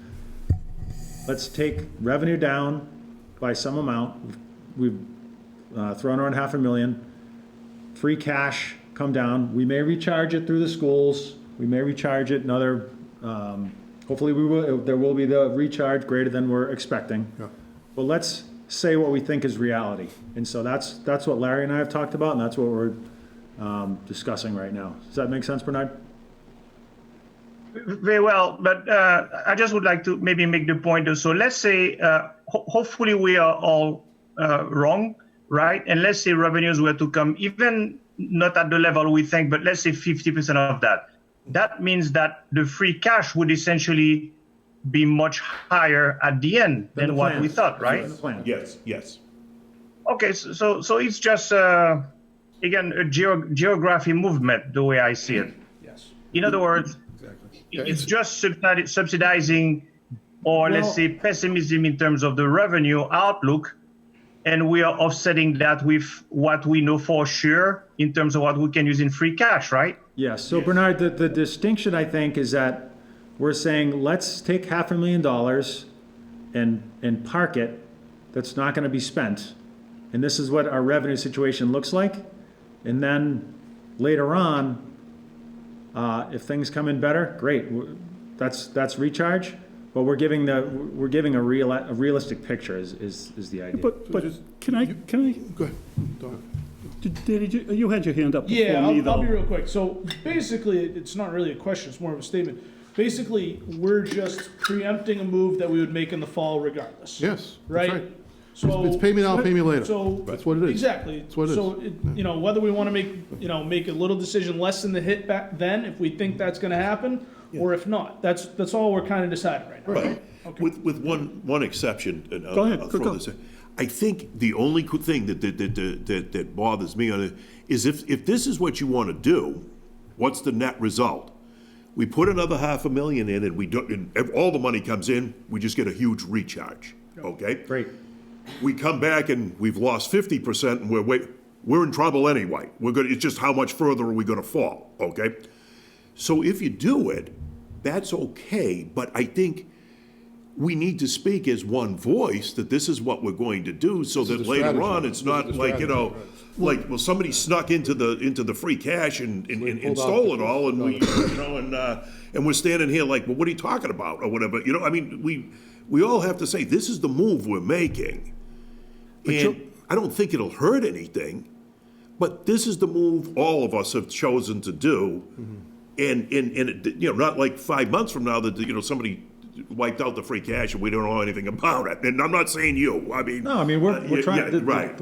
Let's take revenue down by some amount. We've thrown around $500,000. Free cash come down. We may recharge it through the schools. We may recharge it in other, hopefully there will be the recharge greater than we're expecting. But let's say what we think is reality. And so that's what Larry and I have talked about, and that's what we're discussing right now. Does that make sense, Bernard? Very well, but I just would like to maybe make the point though. So let's say, hopefully we are all wrong, right? And let's say revenues were to come even not at the level we think, but let's say 50% of that. That means that the free cash would essentially be much higher at the end than what we thought, right? Yes. Okay, so it's just, again, a geography movement, the way I see it. Yes. In other words, it's just subsidizing, or let's say pessimism in terms of the revenue outlook, and we are offsetting that with what we know for sure in terms of what we can use in free cash, right? Yes. So Bernard, the distinction I think is that we're saying let's take $500,000 and park it. That's not going to be spent, and this is what our revenue situation looks like. And then later on, if things come in better, great. That's recharge. But we're giving a realistic picture is the idea. But can I? Go ahead. Don. Danny, you had your hand up before Yeah, me, I'll be though. real quick. So basically, it's not really a question, it's more of a statement. Basically, we're just preempting a move that we would make in the fall regardless. Yes, that's Right? right. So It's pay me now, pay me later. So That's what it is. Exactly. That's what it is. So whether we want to make a little decision less than the hit back then, if we think that's going to happen, or if not, that's all we're kind of deciding right now. Right. With one exception, and Go ahead, I'll go. throw this in. I think the only thing that bothers me on it is if this is what you want to do, what's the net result? We put another $500,000 in, and we don't, and all the money comes in, we just get a huge recharge. Okay. Great. We come back and we've lost 50%, and we're in trouble anyway. It's just how much further are we going to fall? Okay. So if you do it, that's okay. But I think we need to speak as one voice that this is what we're going to do, so that the later strategy. on it's This not is the like strategy, like well somebody snuck into the free cash and pulled stole out it all, and we and we're standing here like, well, what are you talking about, or whatever. I mean, we all have to say this is the move we're making, and I don't think it'll hurt anything, but this is the move all of us have chosen to do, and it, not like 5 months from now that somebody wiped out the free cash and we don't know anything about it. And I'm not saying you. I mean, No, I mean we're trying. Right.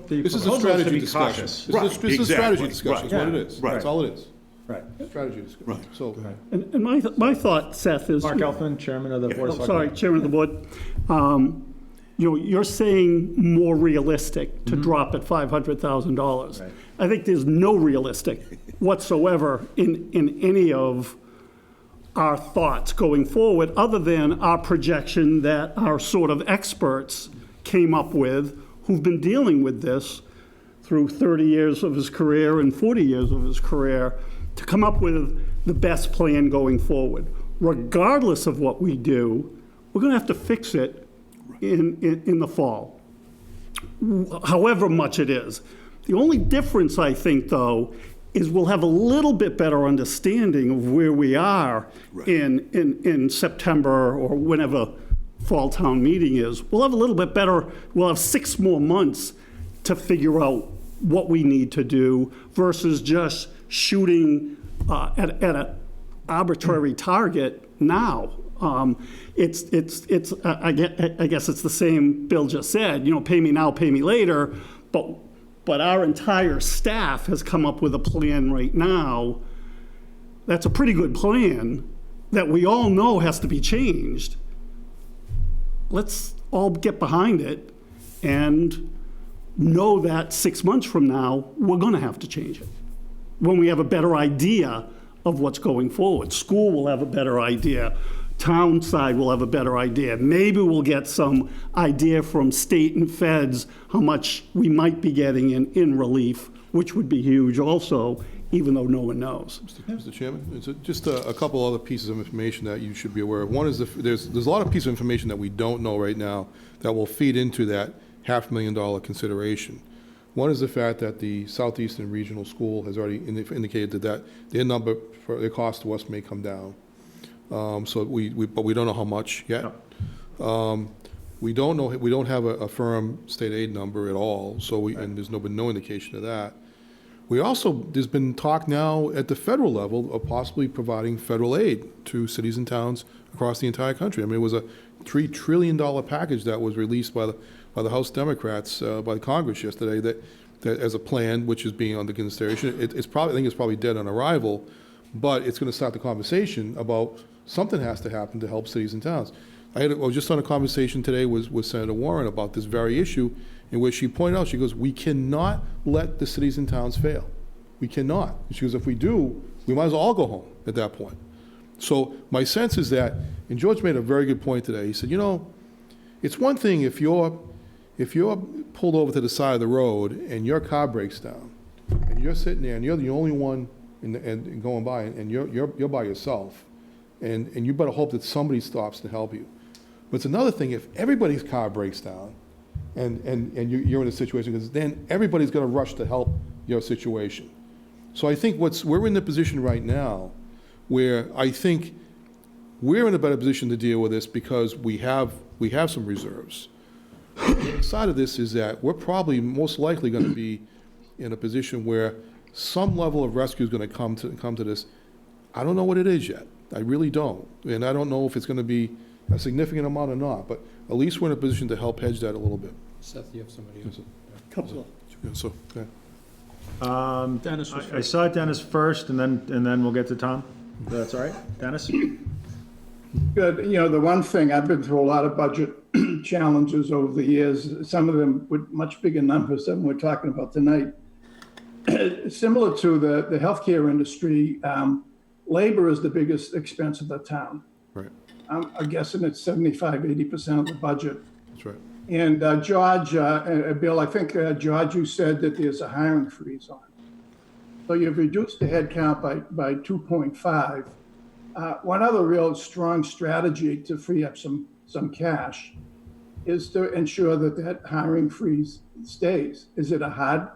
This is a strategy discussion. This is a strategy discussion, is what it is. Right. That's all it is. Right. Strategy discussion. Right. So, And my thought, Seth, is... Mark Elfman, Chairman of the Board of Selectmen. Sorry, Chairman of the Board. You're saying more realistic to drop at $500,000. Right. I think there's no realistic whatsoever in any of our thoughts going forward, other than our projection that our sort of experts came up with, who've been dealing with this through 30 years of his career and 40 years of his career, to come up with the best plan going forward. Regardless of what we do, we're going to have to fix it in the fall, however much it is. The only difference, I think, though, is we'll have a little bit better understanding of where we are in September or whenever fall town meeting is. We'll have a little bit better, we'll have 6 more months to figure out what we need to do versus just shooting at an arbitrary target now. I guess it's the same Bill just said, pay me now, pay me later, but our entire staff has come up with a plan right now that's a pretty good plan that we all know has to be changed. Let's all get behind it and know that 6 months from now, we're going to have to change it. When we have a better idea of what's going forward. School will have a better idea. Town side will have a better idea. Maybe we'll get some idea from state and feds how much we might be getting in relief, which would be huge also, even though no one knows. Mr. Chairman, it's just a couple other pieces of information that you should be aware of. One is there's a lot of pieces of information that we don't know right now that will feed into that $500,000 consideration. One is the fact that the Southeastern Regional School has already indicated that their number for their cost to us may come down. But we don't know how much yet. We don't know. We don't have a firm state aid number at all. And there's been no indication of that. There's been talk now at the federal level of possibly providing federal aid to cities and towns across the entire country. I mean, it was a $3 trillion package that was released by the House Democrats, by the Congress yesterday, that as a plan, which is being under consideration. I think it's probably dead on arrival, but it's going to start the conversation about something has to happen to help cities and towns. I was just on a conversation today with Senator Warren about this very issue, in which she pointed out, she goes, we cannot let the cities and towns fail. We cannot. She goes, if we do, we might as well all go home at that point. So my sense is that, and George made a very good point today, he said, it's one thing if you're pulled over to the side of the road and your car breaks down, and you're sitting there and you're the only one and going by, and you're by yourself, and you better hope that somebody stops to help you. But it's another thing if everybody's car breaks down and you're in a situation, because then everybody's going to rush to help your situation. So I think we're in the position right now where I think we're in a better position to deal with this because we have some reserves. The other side of this is that we're probably most likely going to be in a position where some level of rescue is going to come to this. I don't know what it is yet. I really don't. And I don't know if it's going to be a significant amount or not, but at least we're in a position to help hedge that a little bit. Seth, you have somebody else? Couple of. So, okay. Dennis was I saw Dennis first, and then we'll get to Tom. That's all right, Dennis? Good. The one thing, I've been through a lot of budget challenges over the years, some of them with much bigger numbers than we're talking about tonight. Similar to the healthcare industry, labor is the biggest expense of the town. Right. I'm guessing it's 75–80% of the budget. That's right. And George, Bill, I think, George, you said that there's a hiring freeze on. So you've reduced the headcount by 2.5. One other real strong strategy to free up some cash is to ensure that hiring freeze stays. Is it a hard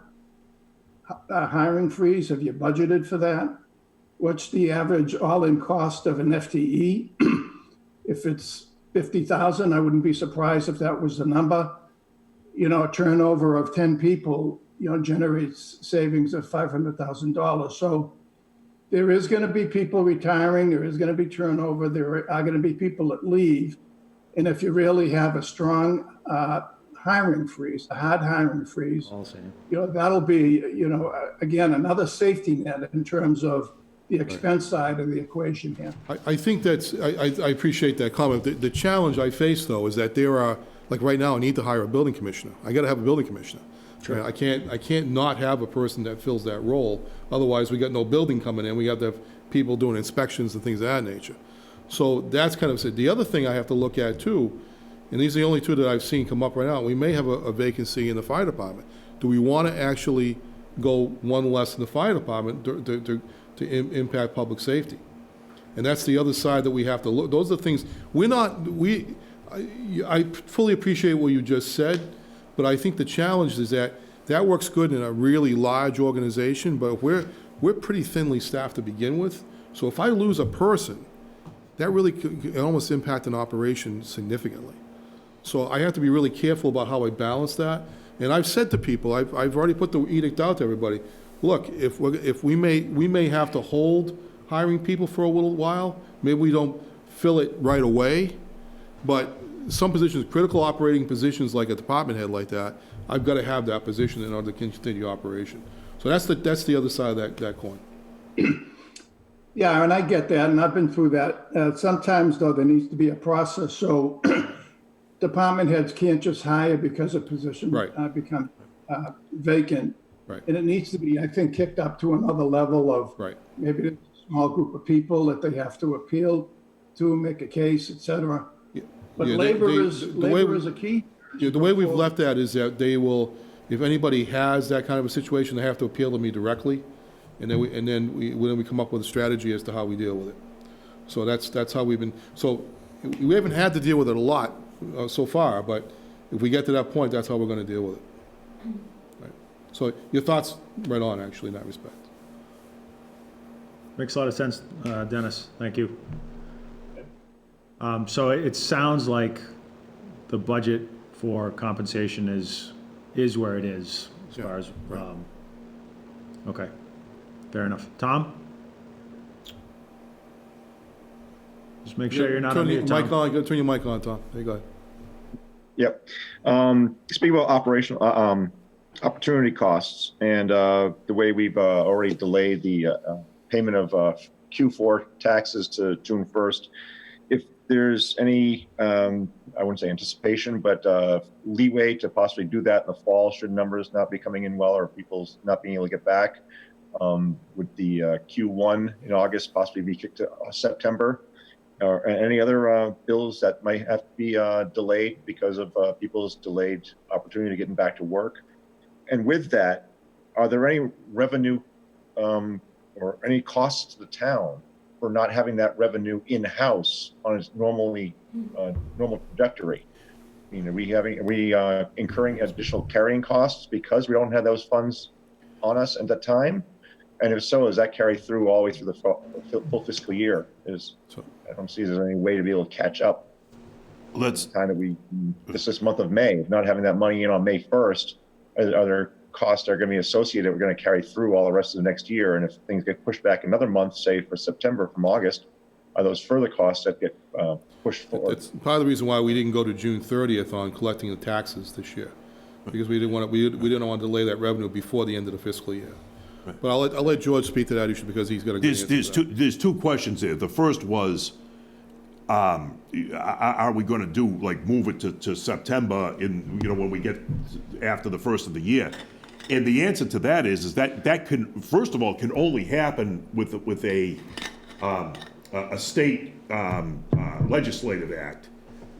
hiring freeze? Have you budgeted for that? What's the average all-in cost of an FTE? If it's 50,000, I wouldn't be surprised if that was the number. A turnover of 10 people, generates savings of $500,000. So there is going to be people retiring. There is going to be turnover. There are going to be people that leave. And if you really have a strong hiring freeze, a hard hiring freeze, that'll be, again, another safety net in terms of the expense side of the equation here. I think I appreciate that comment. The challenge I face, though, is that there are, like right now, I need to hire a building commissioner. I got to have a building commissioner. Sure. I can't not have a person that fills that role. Otherwise, we got no building coming in. We got to have people doing inspections and things of that nature. So that's kind of it. The other thing I have to look at, too, and these are the only two that I've seen come up right now, we may have a vacancy in the fire department. Do we want to actually go one less in the fire department to impact public safety? And that's the other side that we have to look. Those are the things I fully appreciate what you just said, but I think the challenge is that that works good in a really large organization, but we're pretty thinly staffed to begin with. So if I lose a person, that really could almost impact an operation significantly. So I have to be really careful about how I balance that. And I've said to people, I've already put the edict out to everybody, look, if we may have to hold hiring people for a little while, maybe we don't fill it right away, but some positions, critical operating positions like a department head like that, I've got to have that position in order to continue operation. So that's the other side of that coin. Yeah, and I get that, and I've been through that. Sometimes, though, there needs to be a process, so department heads can't just hire because a position Right. becomes vacant. Right. And it needs to be, I think, kicked up to another level of Right. maybe a small group of people that they have to appeal to, make a case, et cetera. But Yeah, labor the way- is a key. Yeah, the way we've left that is that they will, if anybody has that kind of a situation, they have to appeal to me directly, and then we come up with a strategy as to how we deal with it. So that's how we've been. So we haven't had to deal with it a lot so far, but if we get to that point, that's how we're going to deal with it. Right. So your thoughts right on, actually, in that respect. Makes a lot of sense, Dennis. Thank you. So it sounds like the budget for compensation is where it is as far as, okay, fair enough. Tom? Just make sure you're not on mute, Tom. Turn your mic on, Tom. There you go. Yep. Speaking about operational, opportunity costs and the way we've already delayed the payment of Q4 taxes to June 1st, if there's any, I wouldn't say anticipation, but leeway to possibly do that in the fall should numbers not be coming in well or people's not being able to get back, would the Q1 in August possibly be kicked to September? Or any other bills that might have to be delayed because of people's delayed opportunity to getting back to work? And with that, are there any revenue or any costs to the town for not having that revenue in-house on its normal trajectory? Are we incurring additional carrying costs because we don't have those funds on us at that time? And if so, does that carry through all the way through the full fiscal year? I don't see there's any way to be able to catch up. This month of May, not having that money in on May 1st, other costs are going to be associated. We're going to carry through all the rest of the next year. And if things get pushed back another month, say for September from August, are those further costs that get pushed forward? That's part of the reason why we didn't go to June 30th on collecting the taxes this year, because we didn't want to delay that revenue before the end of the fiscal year. Right. But I'll let George speak to that issue because he's got a good answer to that. There's two questions there. The first was, are we going to do, like, move it to September when we get after the first of the year? And the answer to that is that can, first of all, can only happen with a state legislative act.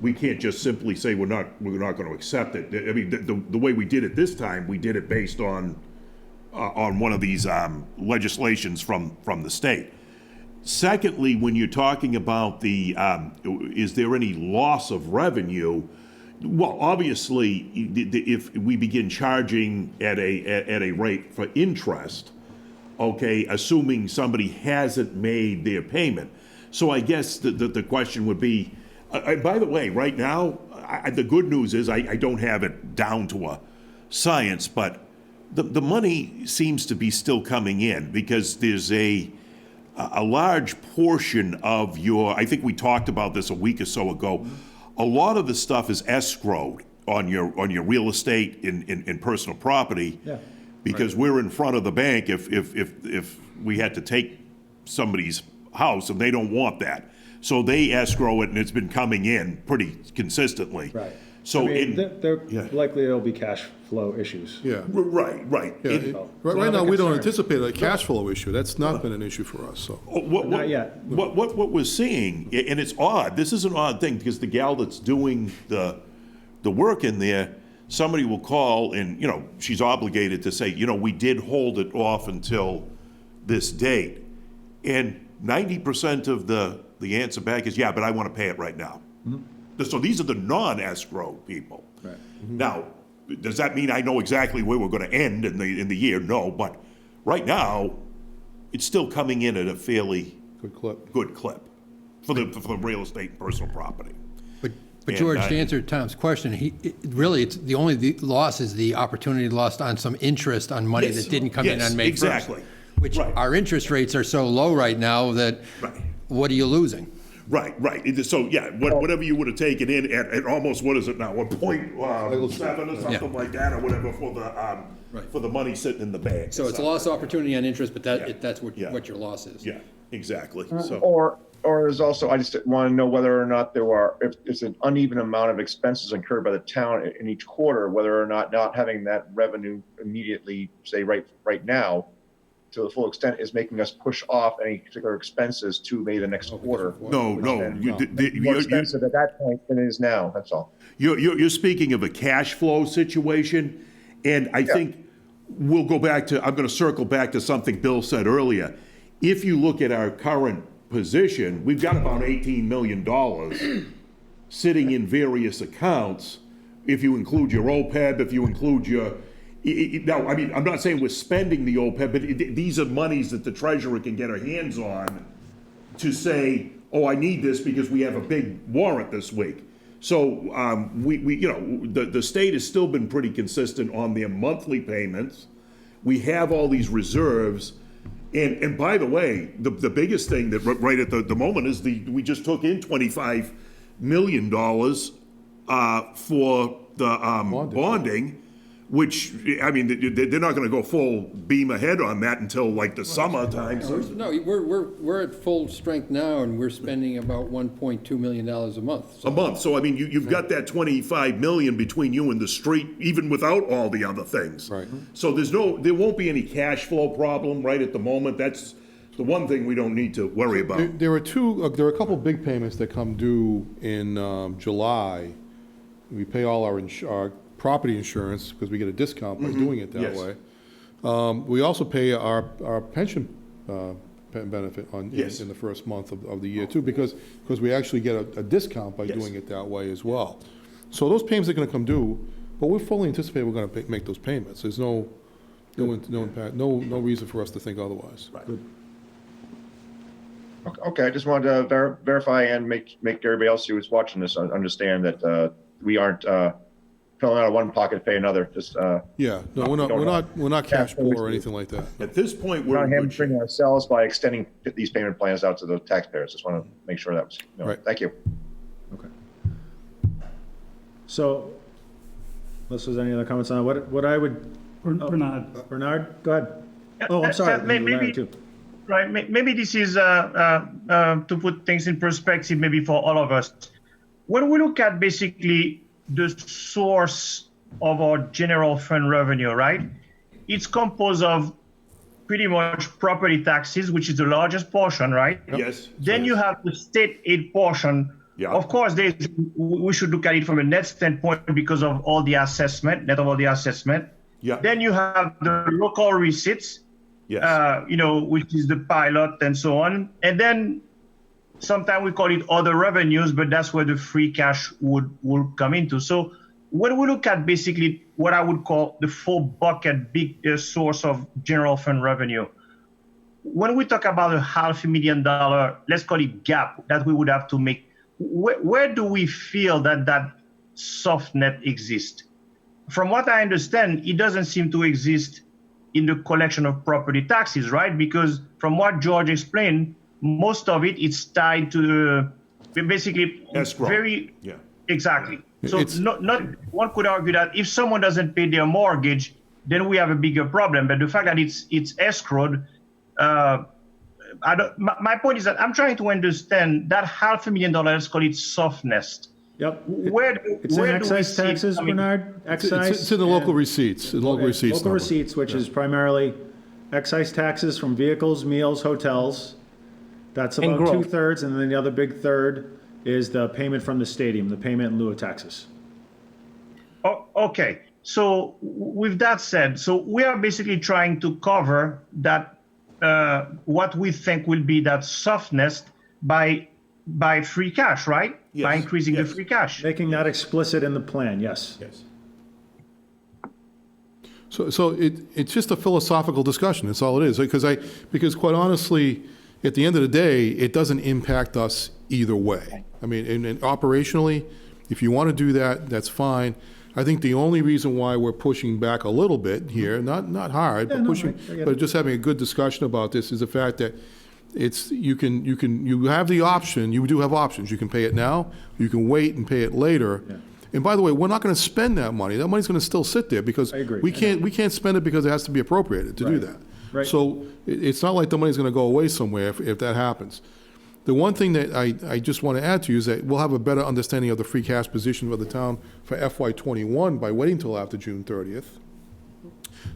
We can't just simply say we're not going to accept it. I mean, the way we did it this time, we did it based on one of these legislations from the state. Secondly, when you're talking about is there any loss of revenue? Well, obviously, if we begin charging at a rate for interest, okay, assuming somebody hasn't made their payment. So I guess the question would be, by the way, right now, the good news is I don't have it down to a science, but the money seems to be still coming in because there's a large portion of I think we talked about this a week or so ago, a lot of the stuff is escrowed on your real estate in personal property, because we're in front of the bank if we had to take somebody's house and they don't want that. So they escrow it and it's been coming in pretty consistently. Right. So likely there'll be cash flow issues. Yeah. Right. Yeah. Right now, we don't anticipate a cash flow issue. That's not been an issue for us. So Not yet. What we're seeing, and it's odd. This is an odd thing because the gal that's doing the work in there, somebody will call and she's obligated to say, we did hold it off until this date, and 90% of the answer back is, yeah, but I want to pay it right now. Mm-hmm. So these are the non-escrow people. Now, does that mean I know exactly where we're gonna end in the year? No, but right now, it's still coming in at a fairly Good clip. for the real estate and personal property. But And George, I- to answer Tom's question, really, it's the only loss is the opportunity lost on some interest on money Yes, that didn't come in yes, on May 1st. exactly. Which Right. our interest rates are so low right now that Right. what are you losing? Right. So, yeah, whatever you would have taken in at almost, what is it now, 1.7 or something like that, or whatever for the money sitting in the bank. So it's a lost opportunity on interest, but that's what Yeah. your loss is. Yeah, exactly. So, Or there's also, I just want to know whether or not if there's an uneven amount of expenses incurred by the town in each quarter, whether or not having that revenue immediately, say right now, to the full extent is making us push off any particular expenses to maybe the next quarter. no. More expensive at that point than it is now, that's all. You're speaking of a cash flow situation, and I think I'm going to circle back to something Bill said earlier. If you look at our current position, we've got about $18 million sitting in various accounts. If you include your OPEB, if you include your, now, I mean, I'm not saying we're spending the OPEB, but these are monies that the treasurer can get her hands on to say, oh, I need this because we have a big warrant this week. So the state has still been pretty consistent on their monthly payments. We have all these reserves. And by the way, the biggest thing that right at the moment is we just took in $25 million for the bonding, which, I mean, they're not going to go full beam ahead on that until like the summertime. No, we're at full strength now, and we're spending about $1.2 million a month. A month. So, I mean, you've got that 25 million between you and the street, even without all the other things. Right. So there won't be any cash flow problem right at the moment. That's the one thing we don't need to worry about. There are a couple big payments that come due in July. We pay all our property insurance because we get a discount by doing it that Yes. way. We also pay our pension benefit Yes. in the first month of the year too, because we actually get a discount by Yes. doing it that way as well. So those payments are going to come due, but we fully anticipate we're going to make those payments. There's no impact, no reason for us to think otherwise. Right. Okay, I just wanted to verify and make everybody else who is watching this understand that we aren't filling out of one pocket to pay another. Just Yeah, no, we're not cash poor or anything like that. At this point, we're we're not in good shape. hamstringing ourselves by extending these payment plans out to the taxpayers. Just want to make sure that was known. Right. Thank you. Okay. So, unless there's any other comments on it, what I would, Bernard. Bernard, go ahead. Oh, I'm sorry. Maybe, too. right, maybe this is to put things in perspective, maybe for all of us. When we look at basically the source of our general fund revenue, right? It's composed of pretty much property taxes, which is the largest portion, right? Yes. Then you have the state aid portion. Yeah. Of course, we should look at it from a net standpoint because of all the assessment, net of all the assessment. Yeah. Then you have the local receipts, Yes. which is the pilot and so on. And then sometimes we call it other revenues, but that's where the free cash would come into. So when we look at basically what I would call the full bucket, big source of general fund revenue, when we talk about $500,000, let's call it gap that we would have to make, where do we feel that soft net exists? From what I understand, it doesn't seem to exist in the collection of property taxes, right? Because from what George explained, most of it is tied to basically Escrow. Yeah. Exactly. So It's- not one could argue that if someone doesn't pay their mortgage, then we have a bigger problem. But the fact that it's escrowed, my point is that I'm trying to understand that $500,000, let's call it softness. Yep. Where It's in do we excise see it taxes, coming? Bernard? Excise. It's in the local receipts, local receipts Local number. receipts, which is primarily excise taxes from vehicles, meals, hotels. That's And about growth. 2/3, and then the other big third is the payment from the stadium, the payment in lieu of taxes. Oh, okay. So with that said, so we are basically trying to cover that what we think will be that softness by free cash, right? by Yes, increasing the yes. free cash. Making that explicit in the plan, yes. Yes. So it's just a philosophical discussion, that's all it is, because quite honestly, at the end of the day, it doesn't impact us either way. I mean, and operationally, if you want to do that, that's fine. I think the only reason why we're pushing back a little bit here, not hard, but no, pushing, I get but it. just having a good discussion about this is the fact that you have the option, you do have options. You can pay it now, you can wait and pay it later. Yeah. And by the way, we're not going to spend that money. That money's going to still sit there because I agree. we can't spend it because it has to be appropriated to do Right. that. Right. So it's not like the money's going to go away somewhere if that happens. The one thing that I just want to add to you is that we'll have a better understanding of the free cash position of the town for FY21 by waiting till after June 30th.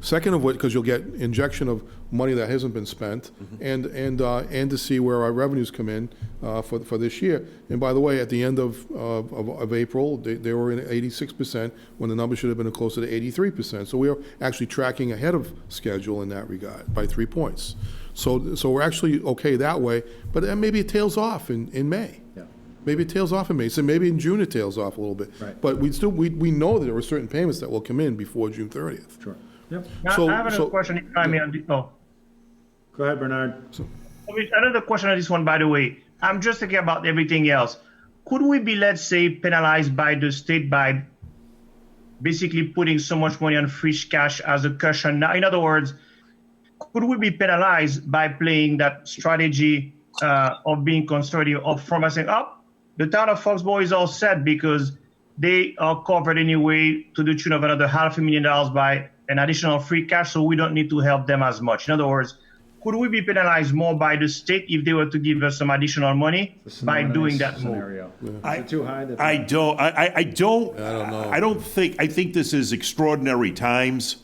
Second of which, because you'll get injection of money that hasn't been spent, and to see where our revenues come in for this year. And by the way, at the end of April, they were in 86% when the number should have been closer to 83%. So we are actually tracking ahead of schedule in that regard by 3 points. So we're actually okay that way, but then maybe it tails off in May. Yeah. Maybe it tails off in May. So maybe in June it tails off a little bit. Right. But we know that there are certain payments that will come in before June 30th. Sure. Yep. Now, So- I have another so- question, if I may, on this. Oh. Go ahead, Bernard. I mean, another question on this one, by the way. I'm just thinking about everything else. Could we be, let's say, penalized by the state by basically putting so much money on free cash as a cushion? Now, in other words, could we be penalized by playing that strategy of being conservative up front by saying, oh, the town of Foxboro is all set because they are covered anyway to the tune of another $500,000 by an additional free cash, so we don't need to help them as much. In other words, could we be penalized more by the state if they were to give us some additional money by doing that move? scenario. Is it too high? I don't know. I think this is extraordinary times.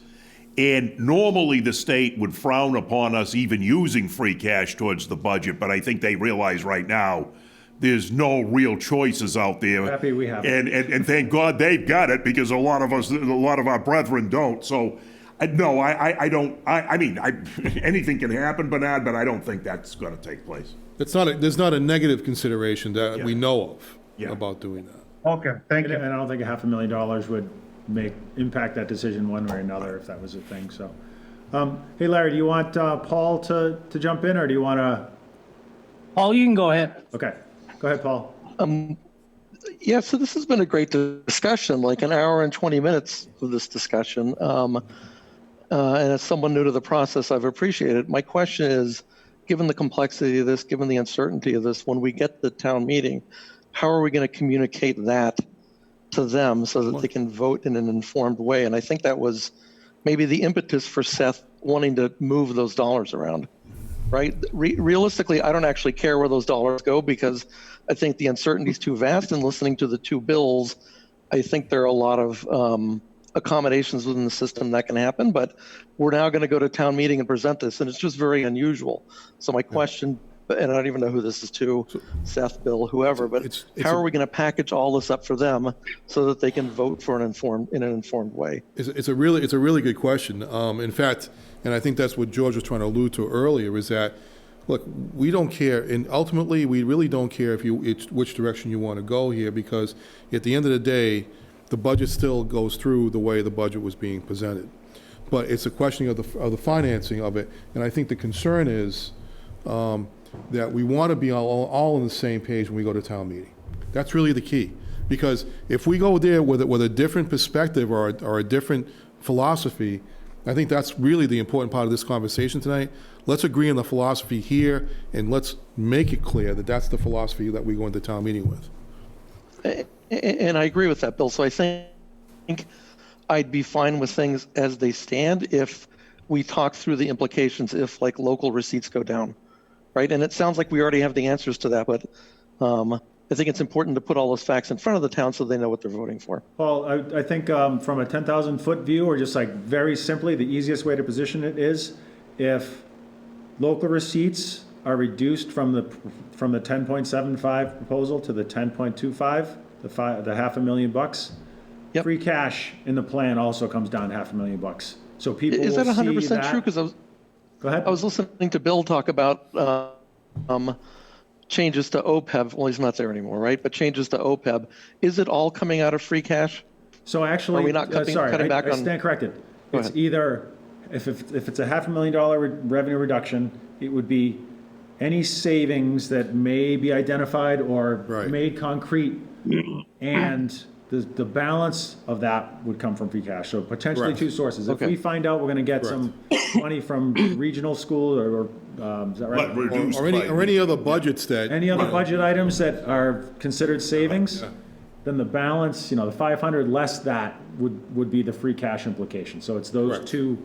And normally the state would frown upon us even using free cash towards the budget, but I think they realize right now there's no real choices out there. Happy we have it. And thank God they've got it because a lot of our brethren don't. So no, I don't. I mean, anything can happen, Bernard, but I don't think that's going to take place. There's not a negative consideration that we know of Yeah. about doing that. Okay, thank you. And I don't think $500,000 would impact that decision one way or another if that was a thing, so. Hey, Larry, do you want Paul to jump in, or do you want to? Paul, you can go ahead. Okay, go ahead, Paul. Yeah, so this has been a great discussion, like an hour and 20 minutes of this discussion. And as someone new to the process, I've appreciated it. My question is, given the complexity of this, given the uncertainty of this, when we get to the town meeting, how are we going to communicate that to them so that they can vote in an informed way? And I think that was maybe the impetus for Seth wanting to move those dollars around, right? Realistically, I don't actually care where those dollars go because I think the uncertainty is too vast. And listening to the two bills, I think there are a lot of accommodations within the system that can happen. But we're now going to go to town meeting and present this, and it's just very unusual. So my question, and I don't even know who this is to, Seth, Bill, whoever, but it's how are we going to package all this up for them so that they can vote for in an informed way? It's a really good question. In fact, and I think that's what George was trying to allude to earlier, is that, look, we don't care, and ultimately, we really don't care which direction you want to go here, because at the end of the day, the budget still goes through the way the budget was being presented. But it's a question of the financing of it, and I think the concern is that we want to be all on the same page when we go to town meeting. That's really the key, because if we go there with a different perspective or a different philosophy, I think that's really the important part of this conversation tonight. Let's agree on the philosophy here, and let's make it clear that that's the philosophy that we go into town meeting with. And I agree with that, Bill. So I think I'd be fine with things as they stand if we talk through the implications if, like, local receipts go down, right? And it sounds like we already have the answers to that, but I think it's important to put all those facts in front of the town so they know what they're voting for. Paul, I think from a 10,000-foot view, or just like very simply, the easiest way to position it is if local receipts are reduced from the 10.75 proposal to the 10.25, the $500,000. Yep. Free cash in the plan also comes down $500,000. So people Is will that 100% see that. true? Because Go ahead. I was listening to Bill talk about changes to OPEB, well, he's not there anymore, right? But changes to OPEB, is it all coming out of free cash? So actually, Are we not cutting back I on- stand corrected. Go It's ahead. either, if it's a $500,000 revenue reduction, it would be any savings that may be identified or Right. made concrete, and the balance of that would come from free cash. So potentially Correct. two sources. If Okay. we find out we're gonna get some money from regional school, or, is that right? But reduced Or by. any other budgets that. Any other budget items that are considered savings, then the balance, the 500 less that would be the free cash implication. So it's those Correct. two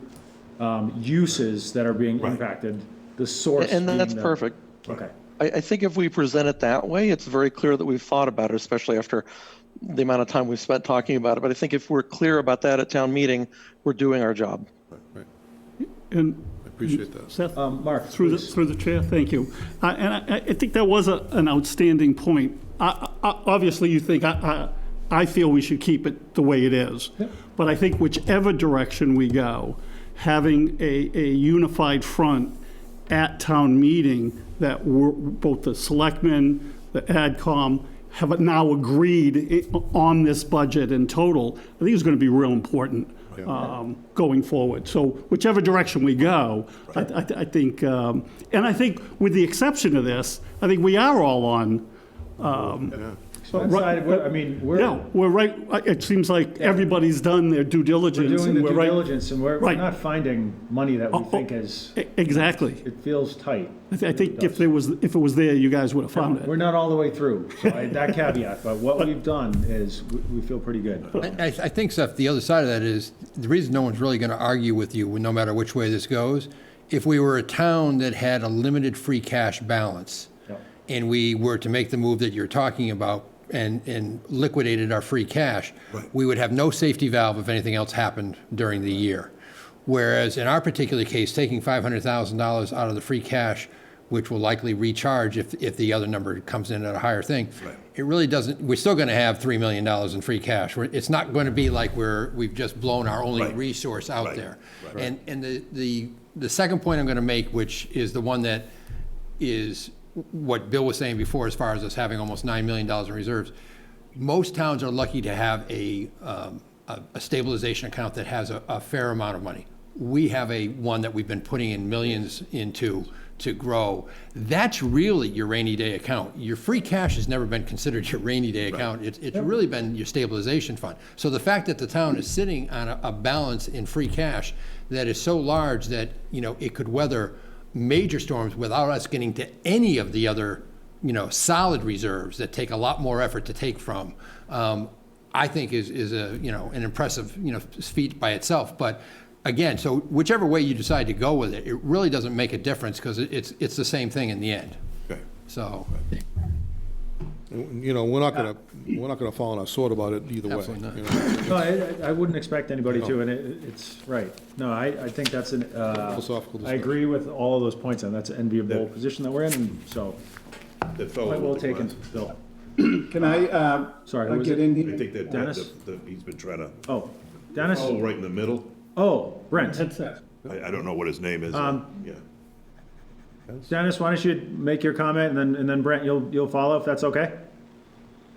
uses that are being impacted, the source And being that's the- perfect. Okay. I think if we present it that way, it's very clear that we've thought about it, especially after the amount of time we've spent talking about it. But I think if we're clear about that at town meeting, we're doing our job. And I appreciate that. Seth? Mark, Through please. the chair, thank you. And I think that was an outstanding point. Obviously, you think, I feel we should keep it the way it is. But I think whichever direction we go, having a unified front at town meeting that both the selectmen, the AdCom have now agreed on this budget in total, I think is going to be real important going forward. So whichever direction we go, I think, and I think with the exception of this, I think we are all on. We're We're right. It seems like everybody's done their due diligence. doing the and we're due right. diligence, and we're Right. not finding money that we think is, Exactly. it feels tight. I think if it was there, you guys would have found We're it. not all the way through, so that caveat, but what we've done is, we feel pretty good. I think, Seth, the other side of that is, the reason no one's really going to argue with you, no matter which way this goes, if we were a town that had a limited free cash balance, Yep. and we were to make the move that you're talking about and liquidated our free cash, we would have no safety valve if anything else happened during the year. Whereas in our particular case, taking $500,000 out of the free cash, which will likely recharge if the other number comes in at a higher thing, it really doesn't, we're still going to have $3 million in free cash. It's not going to be like we've just blown our only resource out there. And the second point I'm going to make, which is the one that is what Bill was saying before, as far as us having almost $9 million in reserves, most towns are lucky to have a stabilization account that has a fair amount of money. We have one that we've been putting in millions into to grow. That's really your rainy day account. Your free cash has never been considered your rainy day account. It's really been your stabilization fund. So the fact that the town is sitting on a balance in free cash that is so large that, it could weather major storms without us getting to any of the other, solid reserves that take a lot more effort to take from, I think is an impressive, feat by itself. But again, so whichever way you decide to go with it, it really doesn't make a difference because it's the same thing in the end. Okay. So, We're not gonna fall on our sword about it either way. Absolutely not. No, I wouldn't expect anybody to, and it's, right. No, I think that's Philosophical I agree with all of those points, and that's an enviable position that we're in, and so, That fell quite well over the taken, glass. Bill. Can I Sorry, who was get it? in I here? think that, Dennis? he's been trying to Oh, Dennis? follow right in the middle. Oh, Brent. I don't know what his name is. Yeah. Dennis, why don't you make your comment, and then Brent, you'll follow, if that's okay?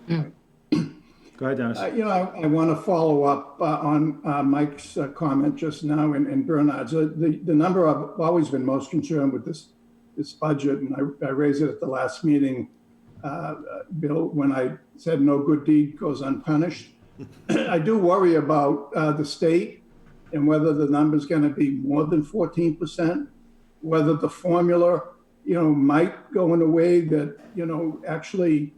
Go ahead, Dennis. I want to follow up on Mike's comment just now and Bernard's. The number I've always been most concerned with this budget, and I raised it at the last meeting, Bill, when I said no good deed goes unpunished. I do worry about the state and whether the number's going to be more than 14%, whether the formula, might go in a way that, actually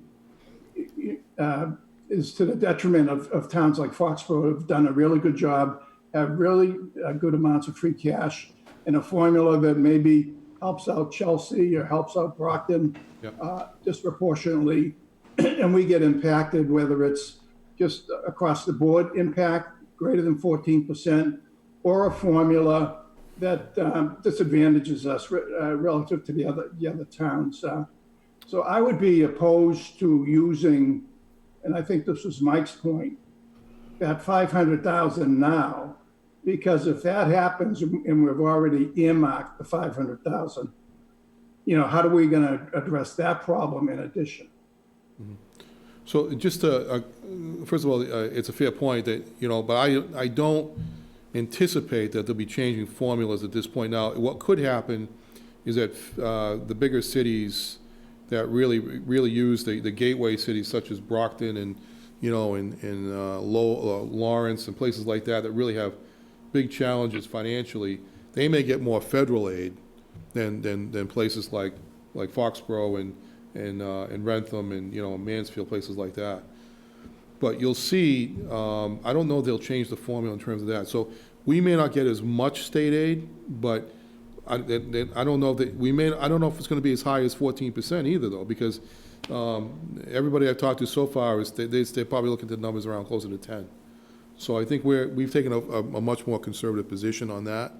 is to the detriment of towns like Foxboro, who've done a really good job, have really good amounts of free cash, and a formula that maybe helps out Chelsea or helps out Brockton disproportionately, and we get impacted, whether it's just across the board impact greater than 14%, or a formula that disadvantages us relative to the other towns. So I would be opposed to using, and I think this was Mike's point, that 500,000 now, because if that happens and we've already earmarked the 500,000, how are we going to address that problem in addition? So just first of all, it's a fair point that, but I don't anticipate that they'll be changing formulas at this point. Now, what could happen is that the bigger cities that really use the gateway cities such as Brockton and, Lawrence and places like that really have big challenges financially, they may get more federal aid than places like Foxboro and Rentham and, Mansfield, places like that. But you'll see, I don't know if they'll change the formula in terms of that. So we may not get as much state aid, but I don't know that I don't know if it's going to be as high as 14% either, though, because everybody I've talked to so far is they're probably looking at the numbers around closer to 10. So I think we've taken a much more conservative position on that.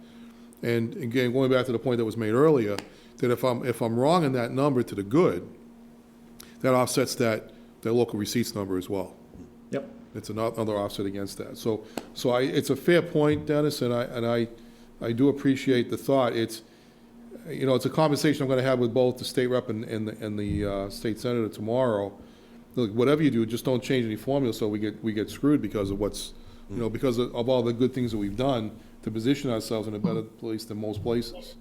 And again, going back to the point that was made earlier, that if I'm wrong in that number to the good, that offsets that local receipts number as well. Yep. It's another offset against that. So it's a fair point, Dennis, and I do appreciate the thought. It's a conversation I'm going to have with both the state rep and the state senator tomorrow. Look, whatever you do, just don't change any formula so we get screwed because of because of all the good things that we've done to position ourselves in a better place than most places.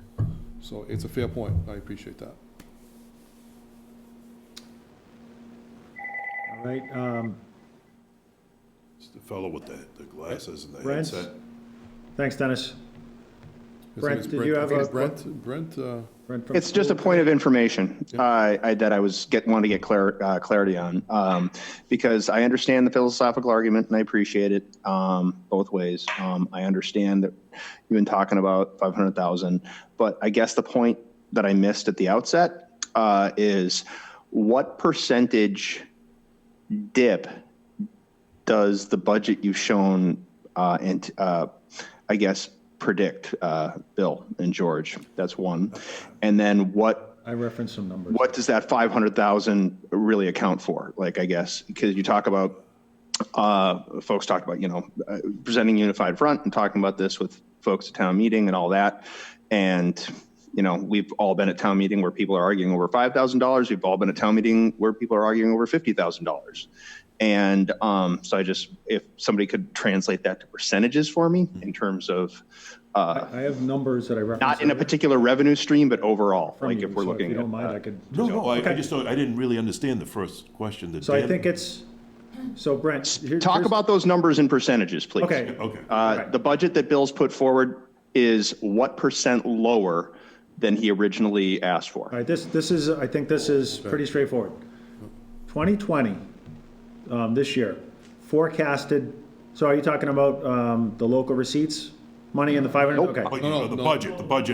So it's a fair point. I appreciate that. All right. It's the fellow with the glasses and the Brent? headset. Thanks, Dennis. Brent, It's did you have a? Brent, Brent from It's just a point of information that I wanted to get clarity on, because I understand the philosophical argument and I appreciate it both ways. I understand that you've been talking about 500,000, but I guess the point that I missed at the outset is what percentage dip does the budget you've shown I guess predict, Bill and George? That's one. And then I referenced some numbers. what does that 500,000 really account for? Like, I guess, because you talk about, folks talk about, presenting unified front and talking about this with folks at town meeting and all that. And, we've all been at town meeting where people are arguing over $5,000. We've all been at town meeting where people are arguing over $50,000. And so if somebody could translate that to percentages for me in terms of, I have numbers that I referenced. not in a particular revenue stream, but overall, from like you, if we're so looking if you at. don't mind, I could. No, I Okay. just don't, I didn't really understand the first question. So I think it's, so Brent. Talk about those numbers in percentages, please. Okay. Okay. The budget that Bill's put forward is what % lower than he originally asked for? All right, I think this is pretty straightforward. 2020, this year, forecasted, so are you talking about the local receipts? Money in the 500? Nope. Okay. No, the budget.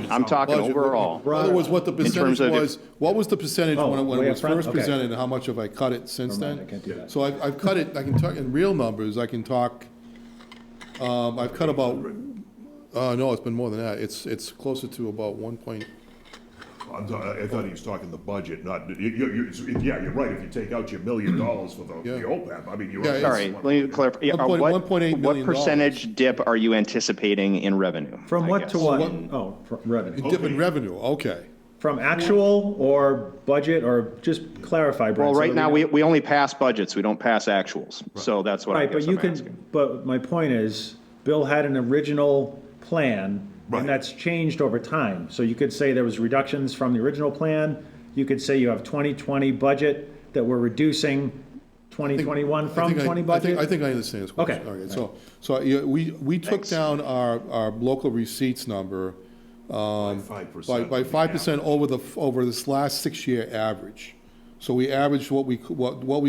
I'm talking overall. In other words, what the percentage terms of was, what was the percentage when way it up was front? first Okay. presented, and how much have I cut it since Never mind, then? I can't do that. So I've cut it, I can talk, in real numbers, I can talk, I've cut about, no, it's been more than that. It's closer to about 1 point, I thought he was talking the budget, not, you're right, if you take out your $1 million for the OPEB, I mean, you're Yeah, right. All right, let me clarify. Yeah, 1.8 what million percentage dip are you anticipating in revenue? From I what guess? to what? Oh, from revenue. dip in revenue, okay. From actual or budget, or just clarify, Brent? Well, so right that now, know. we only pass budgets, we don't pass actuals. So that's what I Right, guess but you I'm asking. can, but my point is, Bill had an original plan, Right. and that's changed over time. So you could say there was reductions from the original plan. You could say you have 2020 budget that we're reducing 2021 from 20 budget. I think I understand this question. Okay. All right, so we took down our local receipts number by 5% over this last 6-year average. So we averaged what we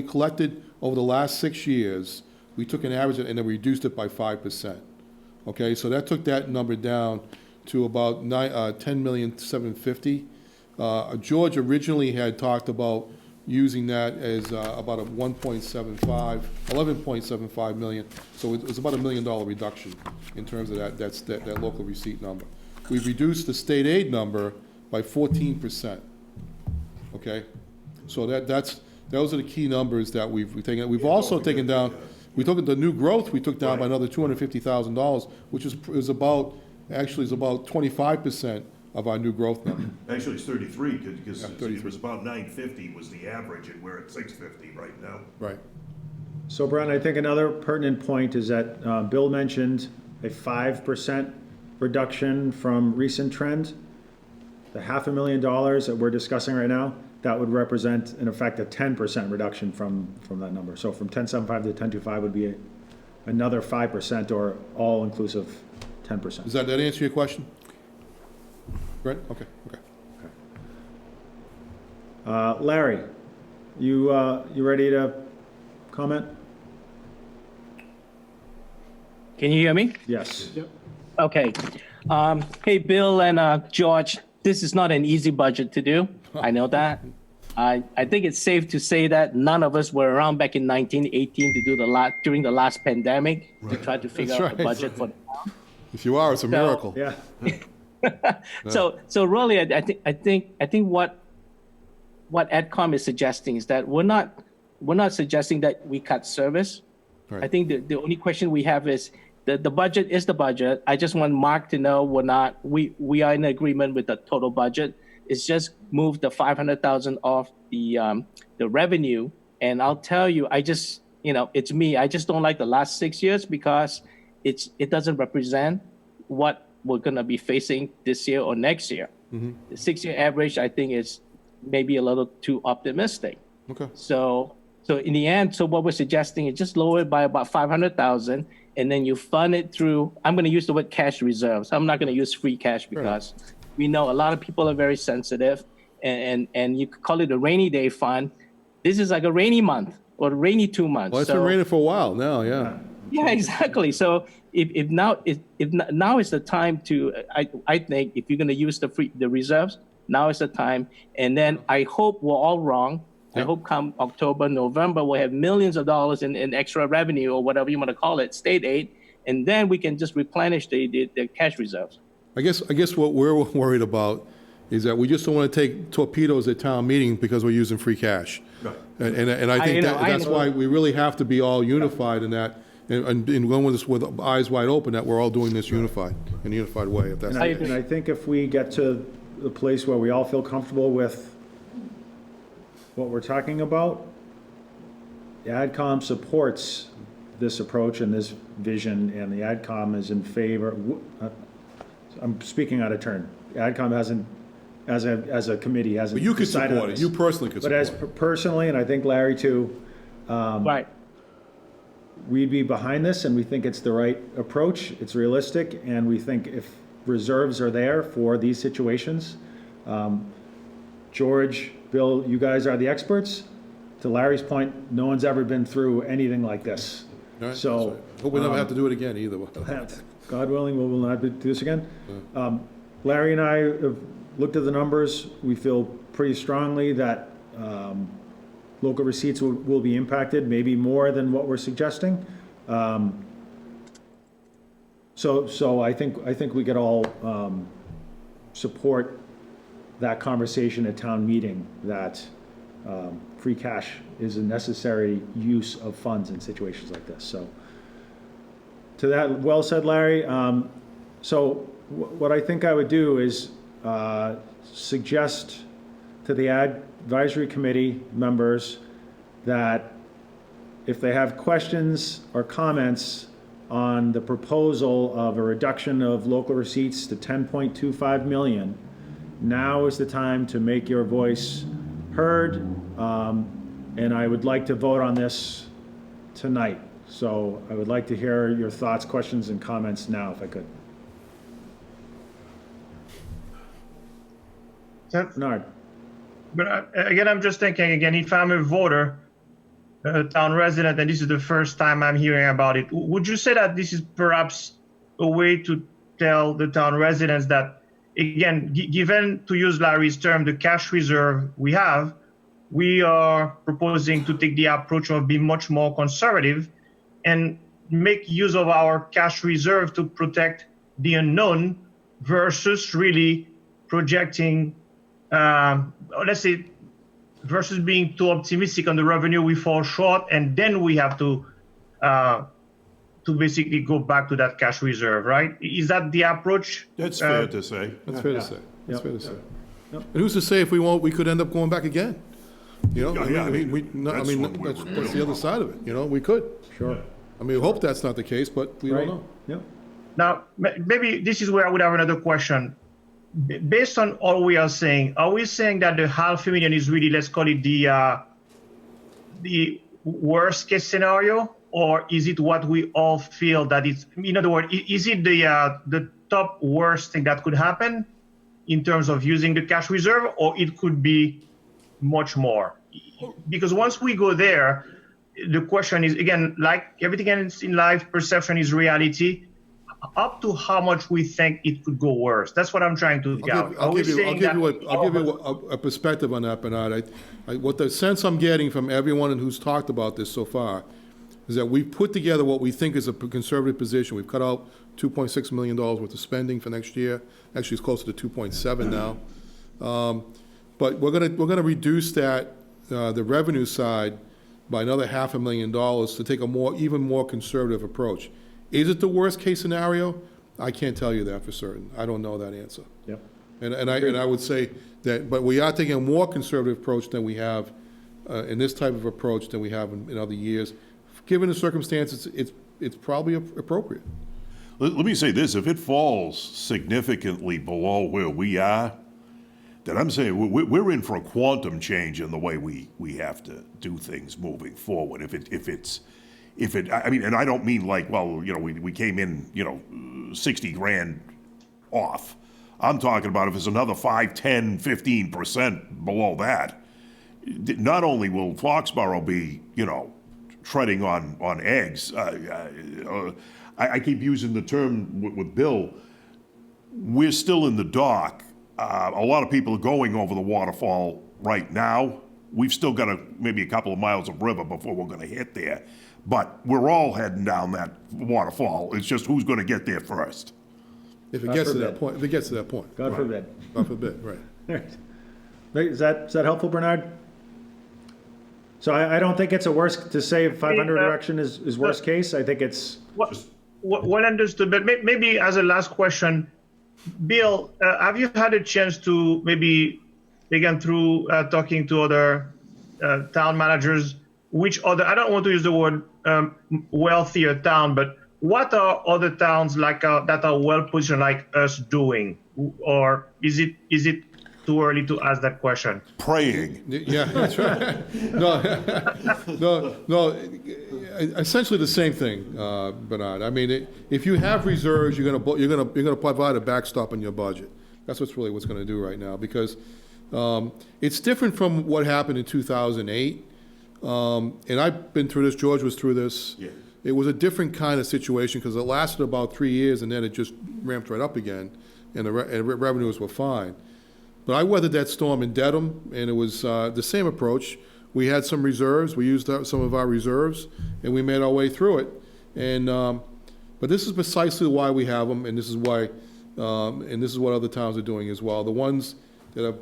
collected over the last 6 years. We took an average and then we reduced it by 5%. Okay, so that took that number down to about $10,750,000. George originally had talked about using that as about a 11.75 million. So it was about $1 million reduction in terms of that local receipt number. We've reduced the state aid number by 14%. Okay, so those are the key numbers that we've taken. We've also taken down. We took the new growth. We took down by another $250,000, which is about 25% of our new growth number. Actually, it's 33, because Yeah, it 33. was about 950 was the average, and we're at 650 right now. Right. So Brian, I think another pertinent point is that Bill mentioned a 5% reduction from recent trend. The $500,000 that we're discussing right now, that would represent, in effect, a 10% reduction from that number. So from 10.75 to 10.25 would be another 5%, or all-inclusive 10%. Does that answer your question? Right? Okay. Larry, you ready to comment? Can you hear me? Yes. Okay. Hey, Bill and George, this is not an easy budget to do. I know that. I think it's safe to say that none of us were around back in 1918 to do during the last pandemic to try to figure That's out the right. budget for the town. If you are, it's a miracle. Yeah. So really, I think what AdCom is suggesting is that we're not suggesting that we cut service. Right. I think the only question we have is the budget is the budget. I just want Mark to know we are in agreement with the total budget. It's just move the 500,000 off the revenue. And I'll tell you, it's me. I just don't like the last 6 years because it doesn't represent what we're gonna be facing this year or next year. Mm-hmm. The 6-year average, I think, is maybe a little too optimistic. Okay. So in the end, what we're suggesting is just lower it by about 500,000, and then you fund it through. I'm going to use the word cash reserves. I'm not going to use free cash because we know a lot of people are very sensitive, and you could call it a rainy day fund. This is like a rainy month or a rainy 2 months. Well, it's been raining for a while now, yeah. Yeah, exactly. So if now is the time to, I think if you're going to use the reserves, now is the time. And then I hope we're all wrong. I hope come October, November, we'll have millions of dollars in extra revenue or whatever you want to call it, state aid, and then we can just replenish the cash reserves. I guess what we're worried about is that we just don't want to take torpedoes at town meeting because we're using free cash. Right. And I think that's why we really have to be all unified in that, and going with this with eyes wide open, that we're all doing this in a unified way, if that's the case. And I think if we get to the place where we all feel comfortable with what we're talking about, the AdCom supports this approach and this vision, and the AdCom is in favor. I'm speaking out of turn. The AdCom hasn't, as a committee, hasn't But you could decided support on it. this. You personally could But support as personally, and I think Larry too, Right. we'd be behind this, and we think it's the right approach. It's realistic, and we think if reserves are there for these situations, George, Bill, you guys are the experts. To Larry's point, no one's ever been through anything like this. All right, So, that's right. Hope we never have to do it again either. God willing, we will not do this again. Larry and I have looked at the numbers. We feel pretty strongly that local receipts will be impacted, maybe more than what we're suggesting. So I think we could all support that conversation at town meeting, that free cash is a necessary use of funds in situations like this. So to that, well said, Larry. So what I think I would do is suggest to the advisory committee members that if they have questions or comments on the proposal of a reduction of local receipts to 10.25 million, now is the time to make your voice heard, and I would like to vote on this tonight. So I would like to hear your thoughts, questions, and comments now, if I could. Bernard. But again, I'm just thinking, again, if I'm a voter, a town resident, and this is the first time I'm hearing about it, would you say that this is perhaps a way to tell the town residents that, again, given, to use Larry's term, the cash reserve we have, we are proposing to take the approach of being much more conservative and make use of our cash reserve to protect the unknown versus really projecting, let's say, versus being too optimistic on the revenue, we fall short, and then we have to basically go back to that cash reserve, right? Is that the approach? That's fair to say. That's fair to say. That's Yep. fair to say. Yep. And who's to say if we won't, we could end up going back again? You know, Yeah, I mean, that's what we were that's the other side of it, you know, we could. Sure. I mean, we hope that's not the case, but we don't Right. know. Yep. Now, maybe this is where I would have another question. Based on all we are saying, are we saying that the $500,000 is really, let's call it the worst case scenario, or is it what we all feel that it's? In other words, is it the top worst thing that could happen in terms of using the cash reserve, or it could be much more? Because once we go there, the question is, again, like everything else in life, perception is reality. Up to how much we think it could go worse. That's what I'm trying to figure out. I'll give you a perspective on that, Bernard. What the sense I'm getting from everyone who's talked about this so far is that we've put together what we think is a conservative position. We've cut out $2.6 million worth of spending for next year. Actually, it's closer to 2.7 now. But we're gonna reduce that the revenue side by another $500,000 to take even more conservative approach. Is it the worst case scenario? I can't tell you that for certain. I don't know that answer. Yep. And I would say that, but we are taking a more conservative approach than we have in this type of approach than we have in other years. Given the circumstances, it's probably appropriate. Let me say this, if it falls significantly below where we are, then I'm saying we're in for a quantum change in the way we have to do things moving forward. I mean, and I don't mean like, well, you know, we came in, 60 grand off. I'm talking about if it's another 5, 10, 15% below that, not only will Foxboro be, treading on eggs, I keep using the term with Bill, we're still in the dock. A lot of people are going over the waterfall right now. We've still got maybe a couple of miles of river before we're going to hit there. But we're all heading down that waterfall. It's just who's going to get there first. If it gets to that point. If it gets to that point. God forbid. God forbid, right. Right. Is that helpful, Bernard? So I don't think it's a worst to say 500 direction is worst case. I think it's well understood. But maybe as a last question, Bill, have you had a chance to maybe, again, through talking to other town managers, which other, I don't want to use the word wealthier town, but what are other towns like that are well positioned like us doing? Or is it too early to ask that question? Praying. Yeah, that's right. No. Essentially the same thing, Bernard. I mean, if you have reserves, you're gonna provide a backstop in your budget. That's what's going to do right now, because it's different from what happened in 2008. And I've been through this. George was through this. Yeah. It was a different kind of situation because it lasted about 3 years and then it just ramped right up again, and the revenues were fine. But I weathered that storm in Dedham, and it was the same approach. We had some reserves. We used up some of our reserves, and we made our way through it. And but this is precisely why we have them, and this is why, and this is what other towns are doing as well. The ones that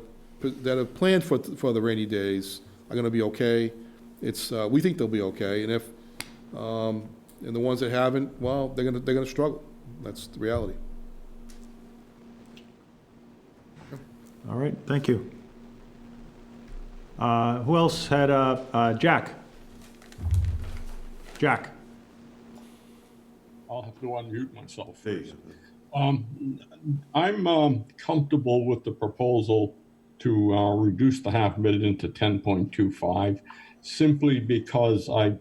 have planned for the rainy days are going to be okay. We think they'll be okay, and and the ones that haven't, well, they're gonna struggle. That's the reality. all right. Thank you. Who else had Jack? Jack. I'll have to unmute myself first. I'm comfortable with the proposal to reduce the $500,000 to 10.25, simply because I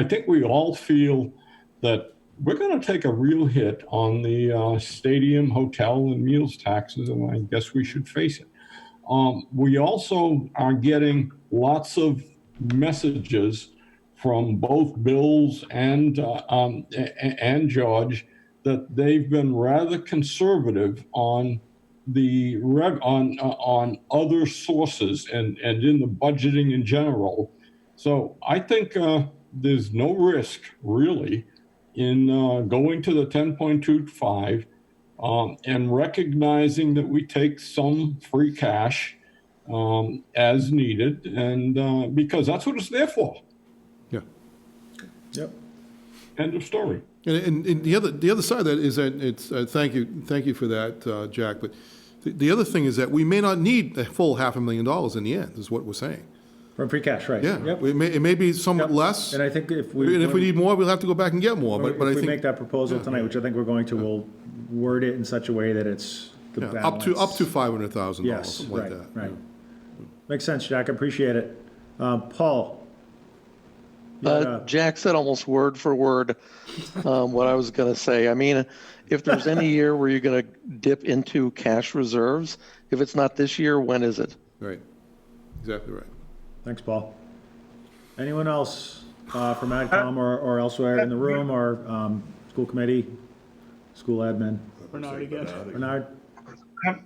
think we all feel that we're going to take a real hit on the stadium, hotel, and meals taxes, and I guess we should face it. We also are getting lots of messages from both Bills and George that they've been rather conservative on the on other sources and in the budgeting in general. So I think there's no risk really in going to the 10.25 and recognizing that we take some free cash as needed, and because that's what it's there for. Yeah. Yep. End of story. And the other side of that is that it's, thank you for that, Jack, but the other thing is that we may not need the full $500,000 in the end, is what we're saying. From free cash, right? Yeah, Yep. it may be somewhat less, And I think if and if we need more, we'll have to go back and get more, but I if we make think, that proposal tonight, which I think we're going to, we'll word it in such a way that it's the yeah, balance. up to $500,000, Yes, something like right, that. right. Makes sense, Jack, I appreciate it. Paul? you had a- Jack said almost word for word what I was going to say. I mean, if there's any year where you're going to dip into cash reserves, if it's not this year, when is it? Right, exactly right. Thanks, Paul. Anyone else from AdCom or elsewhere in the room, or school committee, school admin? Bernard again. Bernard?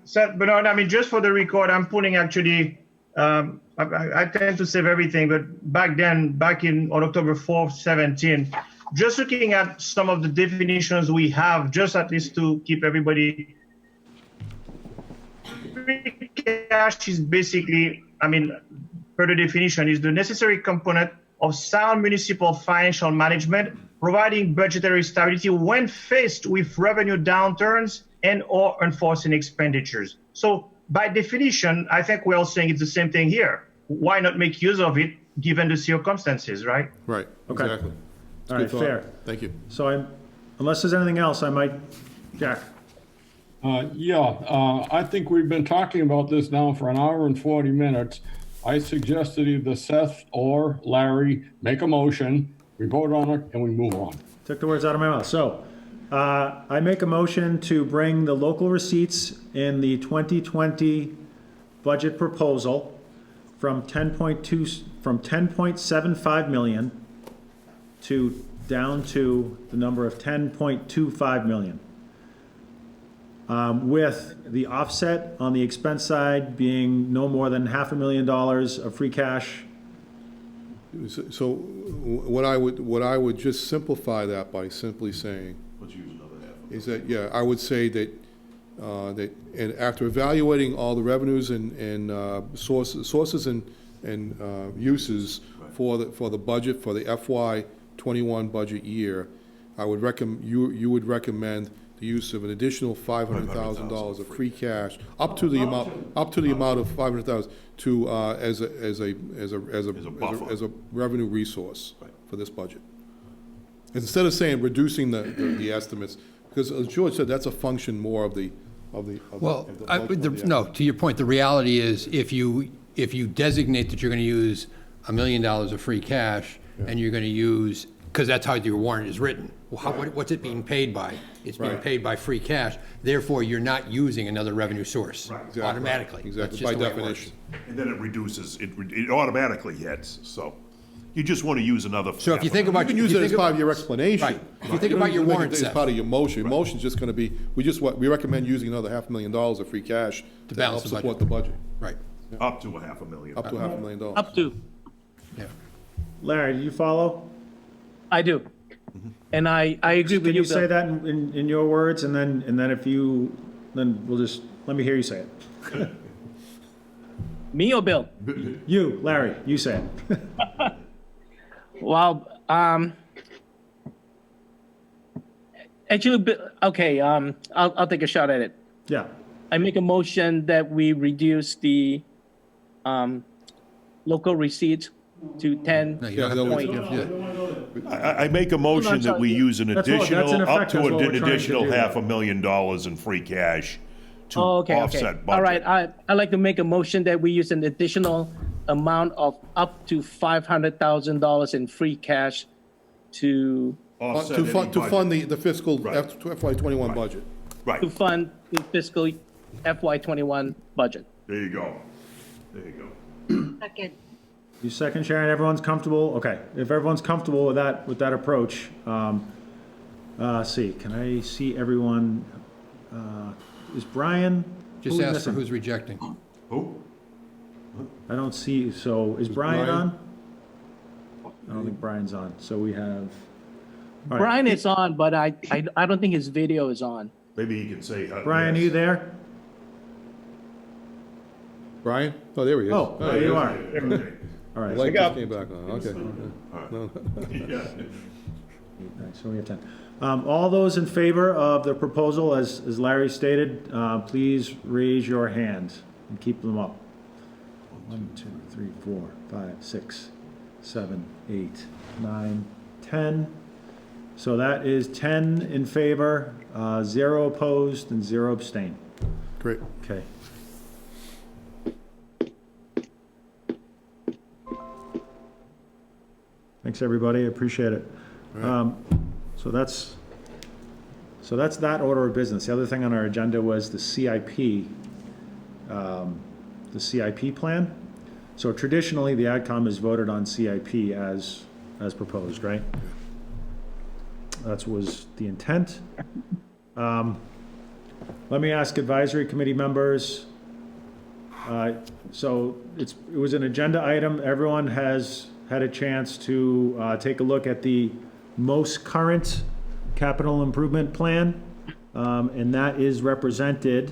So, Bernard, I mean, just for the record, I'm putting actually, I tend to save everything, but back then, back in on October 4th, 17, just looking at some of the definitions we have, just at least to keep everybody. Free cash is basically, I mean, per the definition, is the necessary component of sound municipal financial management, providing budgetary stability when faced with revenue downturns and/or unforeseen expenditures. So, by definition, I think we're all saying it's the same thing here. Why not make use of it given the circumstances, right? Right, Okay. exactly. All right, Good thought. fair. Thank you. So unless there's anything else, I might, Jack? I think we've been talking about this now for an hour and 40 minutes. I suggested either Seth or Larry make a motion, we vote on it, and we move on. Took the words out of my mouth. So, I make a motion to bring the local receipts in the 2020 budget proposal from 10.75 million to down to the number of 10.25 million. With the offset on the expense side being no more than $500,000 of free cash. So what I would just simplify that by simply saying, Let's use another half. is that, yeah, I would say that, and after evaluating all the revenues and sources and uses for the budget, for the FY ‑21 budget year, I would recommend, you would recommend the use of an additional $500,000 of free cash, up to the amount of $500,000 to, as a revenue resource for this budget. Instead of saying reducing the estimates, because as George said, that's a function more of the. Well, no, to your point, the reality is if you designate that you're going to use $1 million of free cash and you're going to use, because that's how your warrant is written, what's it being paid by? It's being paid by free cash, therefore you're not using another revenue source automatically. Exactly, That's just by the way it definition. And then it reduces, it automatically hits, so you just want to use another. So if you think about. You can use it as part of your explanation. Right. If you think about your Make it warrant, as Seth. part of your motion. Your motion's just gonna be, we recommend using another $500,000 of free cash to help balance the support the budget. Right. Up to $500,000. Up to $500,000. Up to, Yeah. Larry, do you follow? I do. And I agree with Can you, you say Bill. that in your words, and then if you, then we'll just, let me hear you say it. Me or Bill? You, Larry, you say it. Well, actually, okay, I'll take a shot at it. Yeah. I make a motion that we reduce the local receipts to 10 No, you don't have to- point. I make a motion that we use an That's what- that's in additional, up effect, to that's what we're an trying to additional do. $500,000 in free cash to Oh, okay, okay. offset budget. All right, I'd like to make a motion that we use an additional amount of up to $500,000 in free cash to Offset To any fund budget. the fiscal Right. FY21 budget. Right, fund the fiscal FY21 budget. there you go. There you go. You second, Sharon, everyone's comfortable? Okay, if everyone's comfortable with that approach, see, can I see everyone? Is Brian? Just who ask is for missing? who's rejecting. Who? I don't see, so is Brian Brian? on? I don't think Brian's on, so we have. all right. Brian is on, but I don't think his video is on. Maybe he can say. Brian, are yes. you there? Brian? Oh, there he is. Oh, there you are. All The right. light just came back on, okay. Yeah. 8, 9, so we have 10. All those in favor of the proposal, as Larry stated, please raise your hand and keep them up. 1, 2, 3, 4, 5, 6, 7, 8, 9, 10. So that is 10 in favor, 0 opposed, and 0 abstain. Great. Okay. Thanks, everybody. I appreciate it. So that's that order of business. The other thing on our agenda was the CIP plan. So traditionally, the AdCom has voted on CIP as proposed, right? That was the intent. Let me ask advisory committee members. So it was an agenda item. Everyone has had a chance to take a look at the most current capital improvement plan, and that is represented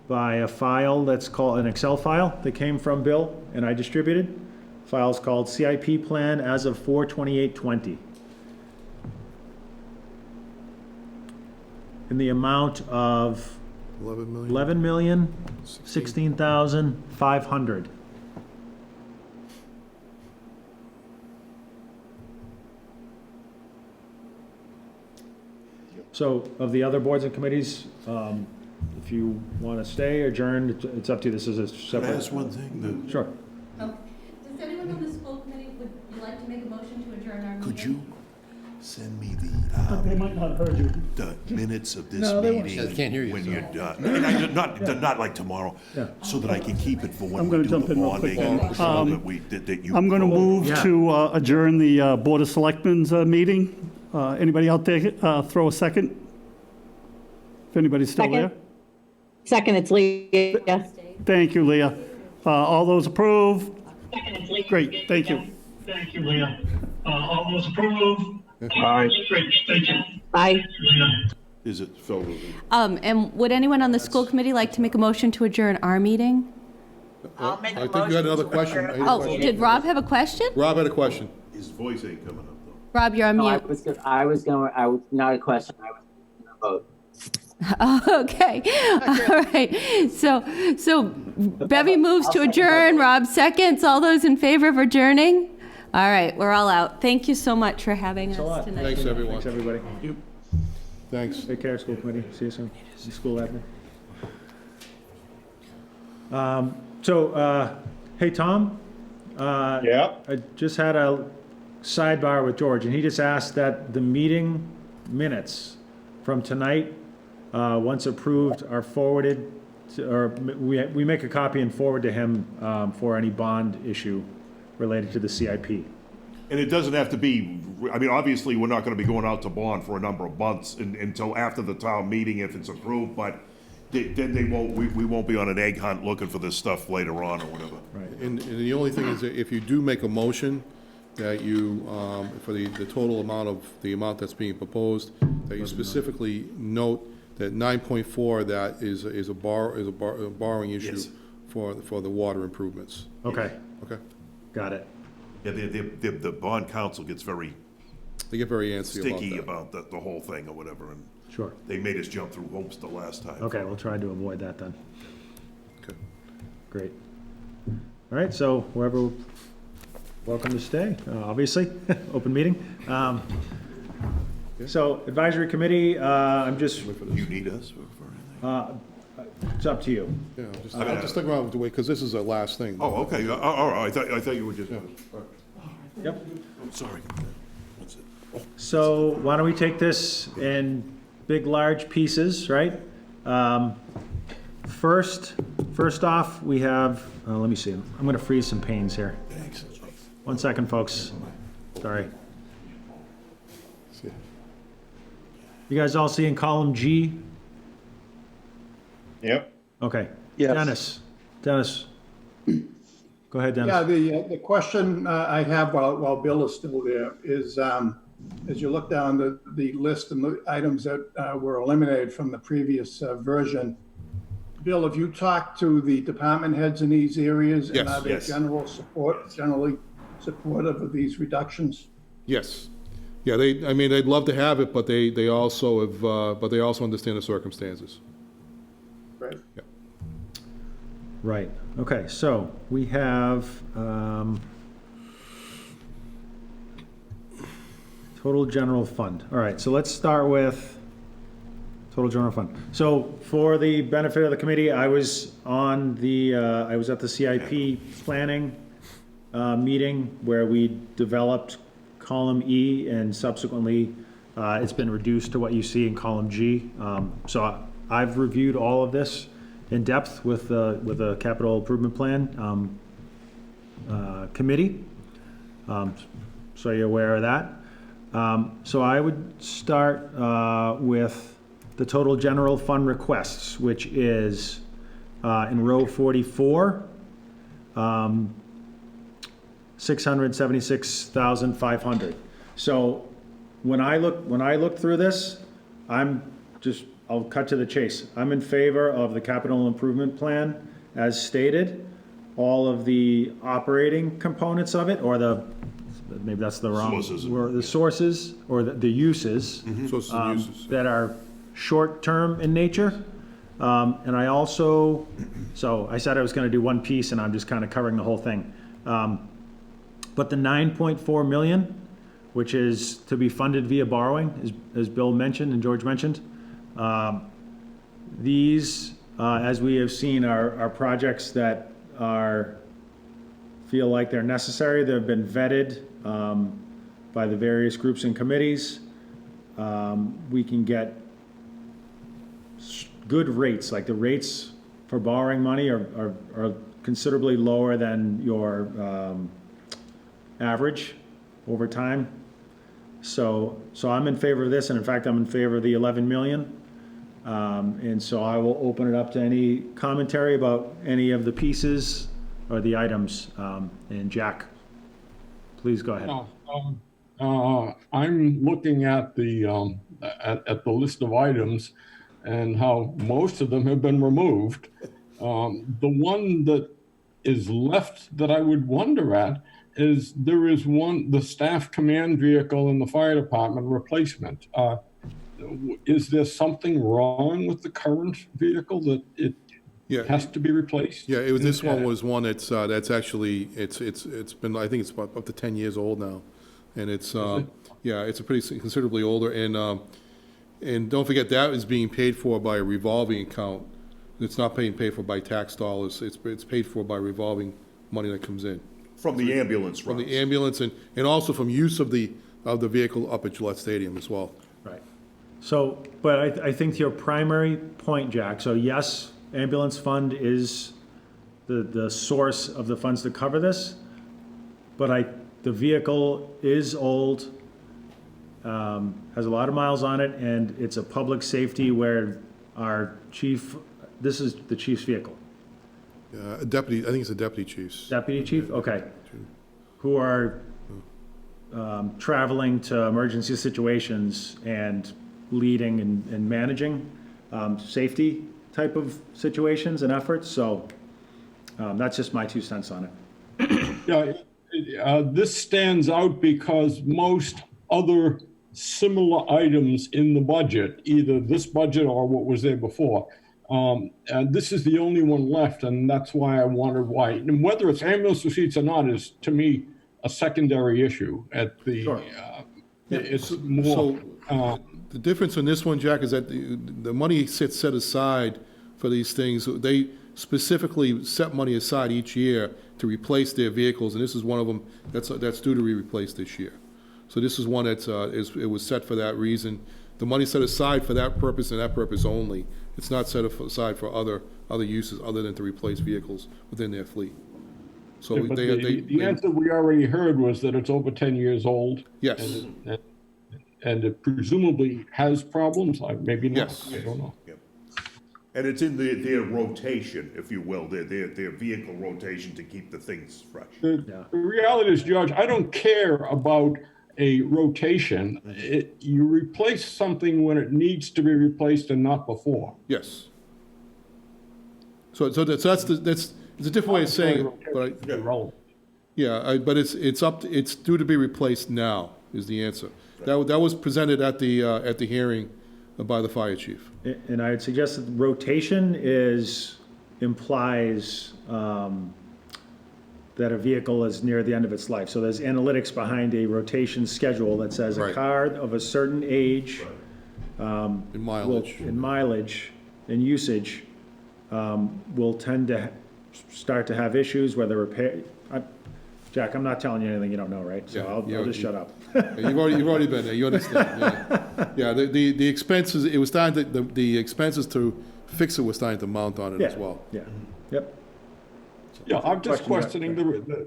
by a file that's called an Excel file that came from Bill and I distributed. File's called CIP plan as of 4/28/20. In the amount of 11,016,500. So of the other boards and committees, if you want to stay or adjourn, it's up to you. This is a separate. Can I ask one thing? Sure. Does anyone on the school committee, would you like to make a motion to adjourn our meeting? Could you send me They might not have heard you. the minutes of this No, they won't. meeting? They can't hear you, When so. you're done. And not like tomorrow, Yeah. so that I can keep it for when I'm we gonna do jump the in real quick bonding. then. So that you. I'm going to move Yeah. to adjourn the Board of Selectmen's meeting. Anybody out there throw a second? If anybody's still there? Second, it's Leah. Thank you, Leah. All those approve? Great, thank you. Thank you, Leah. All those approve? Aye. Great, thank you. Bye. Is it filled with? And would anyone on the school committee like to make a motion to adjourn our meeting? I think you had another question. Oh, did Rob have a question? Rob had a question. His voice ain't coming up though. Rob, you're on mute. I was not a question, I was going to vote. Okay, all right. So Bevy moves to adjourn, Rob seconds. All those in favor of adjourning? All right, we're all out. Thank you so much for having us tonight. Thanks, everyone. Thanks, everybody. Thanks. Take care, school committee. See you soon. School admin. Hey, Tom? Yeah. I just had a sidebar with George, and he just asked that the meeting minutes from tonight, once approved, are forwarded, or we make a copy and forward to him for any bond issue related to the CIP. And it doesn't have to be, I mean, obviously, we're not gonna be going out to bond for a number of months until after the town meeting if it's approved, but then we won't be on an egg hunt looking for this stuff later on or whatever. Right. And the only thing is that if you do make a motion that you, for the total amount of, the amount that's being proposed, that you specifically note that 9.4, that is a borrowing issue Yes. for the water improvements. Okay, Okay? got it. Yeah, the bond council gets very They get very antsy sticky about that. about the whole thing or whatever, and Sure. they made us jump through hoops the last time. Okay, we'll try to avoid that then. Okay. Great. All right, so whoever, welcome to stay, obviously, open meeting. So advisory committee, I'm just, You need us for anything? it's up to you. Yeah, I'll just stick around to wait, because this is the last thing. Oh, okay, all right, I thought you were just, Yep. I'm sorry. That's it. So why don't we take this in big, large pieces, right? First off, we have, let me see, I'm gonna freeze some panes here. Thanks. 1 second, folks. Sorry. You guys all see in column G? Yep. Okay. Yes. Dennis. Go ahead, Dennis. Yeah, the question I have while Bill is still there is, as you look down the list and the items that were eliminated from the previous version, Bill, have you talked to the department heads in these areas? Yes. And are they Yes. generally supportive of these reductions? Yes. Yeah, they'd love to have it, but they also understand the circumstances. Right. Yeah. Right, okay, so we have, total general fund. All right, so let's start with total general fund. So for the benefit of the committee, I was at the CIP planning meeting where we developed column E, and subsequently it's been reduced to what you see in column G. So I've reviewed all of this in depth with the capital improvement plan committee. So you're aware of that. So I would start with the total general fund requests, which is in row 44, 676,500. So when I look through this, I'll cut to the chase. I'm in favor of the capital improvement plan as stated. All of the operating components of it, or maybe that's the wrong word, the sources or the uses, Sources and uses. that are short-term in nature. And I also, so I said I was going to do one piece, and I'm just kind of covering the whole thing. But the 9.4 million, which is to be funded via borrowing, as Bill mentioned and George mentioned, these, as we have seen, are projects that feel like they're necessary. They've been vetted by the various groups and committees. We can get good rates, like the rates for borrowing money are considerably lower than your average over time. So I'm in favor of this, and in fact, I'm in favor of the 11 million. And so I will open it up to any commentary about any of the pieces or the items. And Jack, please go ahead. I'm looking at the list of items and how most of them have been removed. The one that is left that I would wonder at is the staff command vehicle in the fire department replacement. Is there something wrong with the current vehicle that it has to be replaced? Yeah, this one was one that's actually, it's been, I think it's about up to 10 years old now. And it's, it's a pretty considerably older, and don't forget that is being paid for by a revolving account. It's not being paid for by tax dollars. It's paid for by revolving money that comes in. From the ambulance From runs. the ambulance and also from use of the vehicle up at Gillette Stadium as well. Right. So, but I think your primary point, Jack, so yes, ambulance fund is the source of the funds to cover this, but the vehicle is old, has a lot of miles on it, and it's a public safety where our chief, this is the chief's vehicle. A deputy, I think it's a deputy chief's. Deputy chief, okay. Who are traveling to emergency situations and leading and managing safety type of situations and efforts. So that's just my 2 cents on it. Yeah, this stands out because most other similar items in the budget, either this budget or what was there before, and this is the only one left, and that's why I wondered why. And whether it's ambulance receipts or not is, to me, a secondary issue. Sure. It's more. The difference in this one, Jack, is that the money sits set aside for these things. They specifically set money aside each year to replace their vehicles, and this is one of them that's due to be replaced this year. So this is one that's it was set for that reason. The money set aside for that purpose and that purpose only. It's not set aside for other uses other than to replace vehicles within their fleet. So But the answer we already heard was that it's over 10 years old. Yes. And it presumably has problems. Maybe not. Yes. I don't know. Yeah. And it's in their rotation, if you will, their vehicle rotation to keep the things fresh. The reality is, George, I don't care about a rotation. You replace something when it needs to be replaced and not before. Yes. So that's a different way of saying it, but but it's due to be replaced now is the answer. That was presented at the hearing by the fire chief. And I would suggest that rotation implies that a vehicle is near the end of its life. So there's analytics behind a rotation schedule that says a Right. car of a certain age. In mileage. In mileage and usage, will tend to start to have issues, whether repair. Jack, I'm not telling you anything you don't know, right? So Yeah, I'll just shut up. You've already been there, you understand, yeah. Yeah, the expenses, it was starting to, the expenses to fix it was starting to mount on it as Yeah, well. yeah, yep. Yeah, I'm just questioning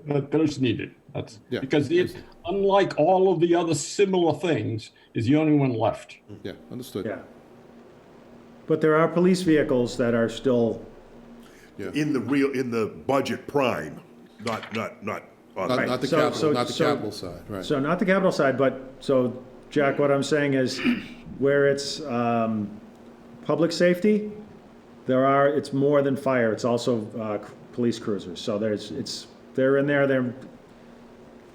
that those needed. That's Yeah. because it's unlike all of the other similar things, is the only one left. Yeah, understood. Yeah. But there are police vehicles that are still. In the budget prime, not on Not, the. not the So- capital, so- not the so- capital side, right. So not the capital side, but, so Jack, what I'm saying is where it's public safety, it's more than fire, it's also police cruisers. So they're in there,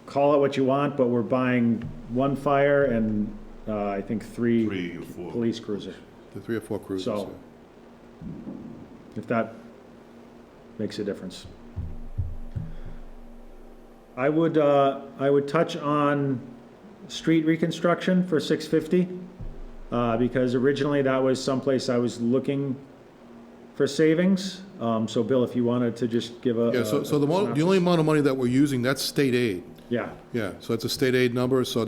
call it what you want, but we're buying one fire and I think three or four. police cruiser. The 3 or 4 cruisers. So if that makes a difference. I would touch on street reconstruction for 650, because originally that was someplace I was looking for savings. So Bill, if you wanted to just give a. Yeah, so the only amount of money that we're using, that's state aid. Yeah, Yeah, so it's a state aid number, so